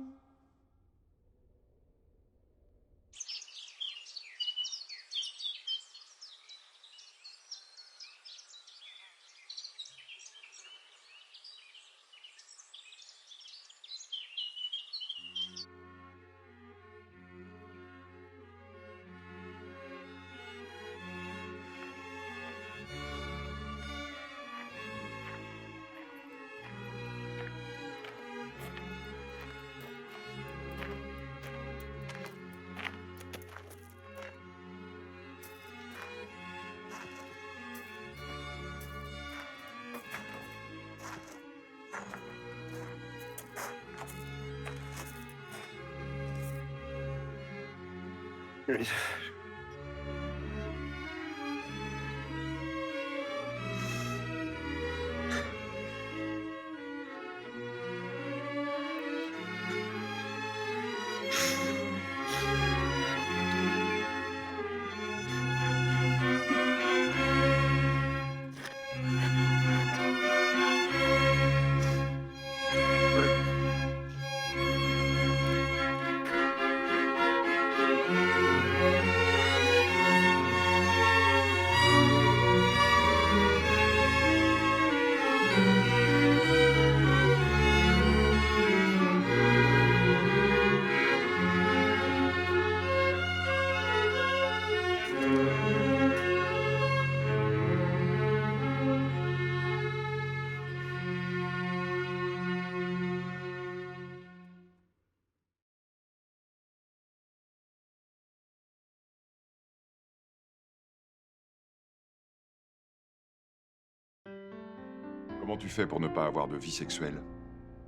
Comment tu fais pour ne pas avoir de vie sexuelle?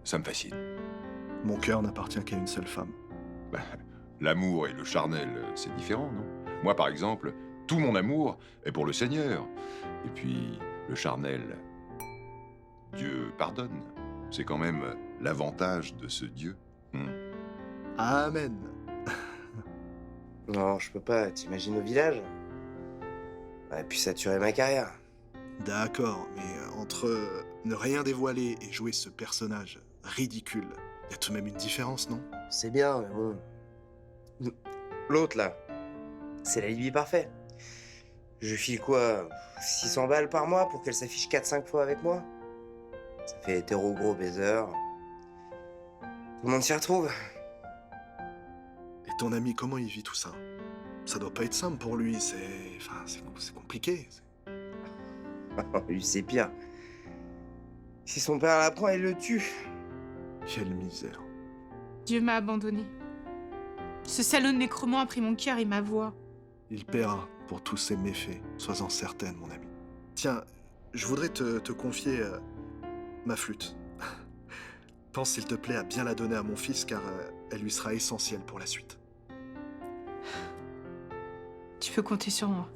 Ça me fascine. Mon cœur n'appartient qu'à une seule femme. Bah, l'amour et le charnel, c'est différent, non? Moi, par exemple, tout mon amour est pour le Seigneur. Et puis, le charnel, Dieu pardonne. C'est quand même l'avantage de ce Dieu. Amen. Non, je peux pas. T'imagines au village? Et puis ça tuerait ma carrière. D'accord, mais entre ne rien dévoiler et jouer ce personnage ridicule, y a tout de même une différence, non? C'est bien, mais bon. L'autre, là, c'est l'alibi parfait. Je lui file quoi? 600 balles par mois pour qu'elle s'affiche 4-5 fois avec moi? Ça fait hétéro gros baiser. Tout le monde s'y retrouve. Et ton ami, comment il vit tout ça? Ça doit pas être simple pour lui, c'est compliqué. Lui, c'est pire. Si son père l'apprend, il le tue. Quelle misère. Dieu m'a abandonné. Ce salaud de nécromant a pris mon cœur et ma voix. Il paiera pour tous ses méfaits, sois-en certaine, mon ami. Tiens, je voudrais te confier ma flûte. Pense, s'il te plaît, à bien la donner à mon fils, car elle lui sera essentielle pour la suite. Tu peux compter sur moi.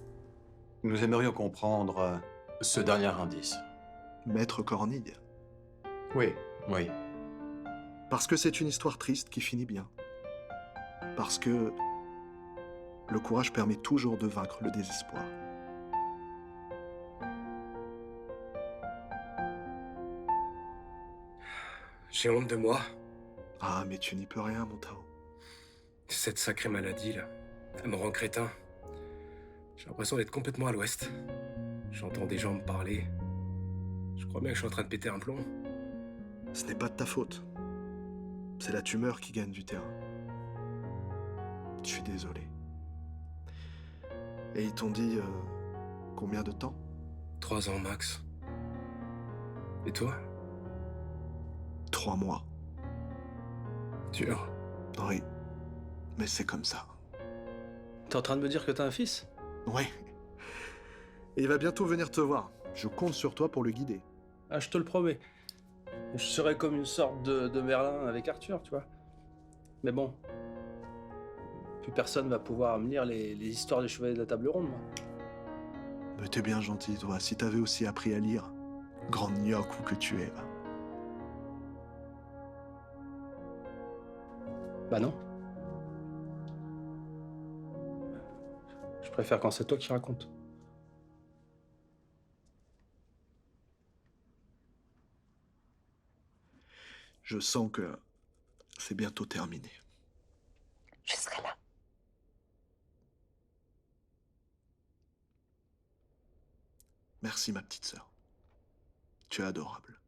Nous aimerions comprendre ce dernier indice. Maître Cornille. Oui, oui. Parce que c'est une histoire triste qui finit bien. Parce que le courage permet toujours de vaincre le désespoir. J'ai honte de moi. Ah, mais tu n'y peux rien, mon Tao. Cette sacrée maladie, là, elle me rend crétin. J'ai l'impression d'être complètement à l'ouest. J'entends des gens me parler. Je crois bien que je suis en train de péter un plomb. Ce n'est pas de ta faute. C'est la tumeur qui gagne du terrain. Je suis désolé. Et ils t'ont dit combien de temps? 3 ans max. Et toi? 3 mois. Dur. Oui, mais c'est comme ça. T'es en train de me dire que t'as un fils? Oui. Et il va bientôt venir te voir. Je compte sur toi pour le guider. Ah, je te le promets. Je serai comme une sorte de Merlin avec Arthur, tu vois. Mais bon, plus personne va pouvoir me lire les histoires des chevaliers de la table ronde, moi. Mais t'es bien gentil, toi. Si t'avais aussi appris à lire, grand gnocque que tu es, va. Bah non. Je préfère quand c'est toi qui racontes. Je sens que c'est bientôt terminé. Je serai là. Merci, ma petite sœur. Tu es adorable.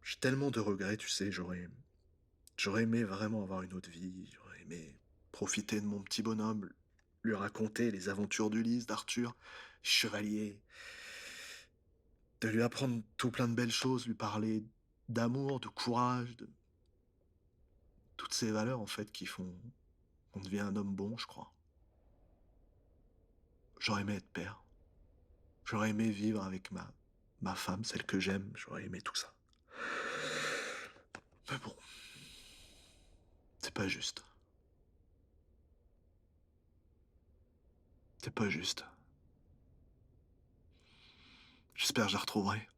J'ai tellement de regrets, tu sais, j'aurais aimé vraiment avoir une autre vie, j'aurais aimé profiter de mon petit bonhomme, lui raconter les aventures d'Ulysse, d'Arthur, chevalier, de lui apprendre tout plein de belles choses, lui parler d'amour, de courage, de toutes ces valeurs en fait qui font qu'on devient un homme bon, je crois. J'aurais aimé être père, j'aurais aimé vivre avec ma femme, celle que j'aime, j'aurais aimé tout ça. Mais bon, c'est pas juste. C'est pas juste. J'espère que je la retrouverai.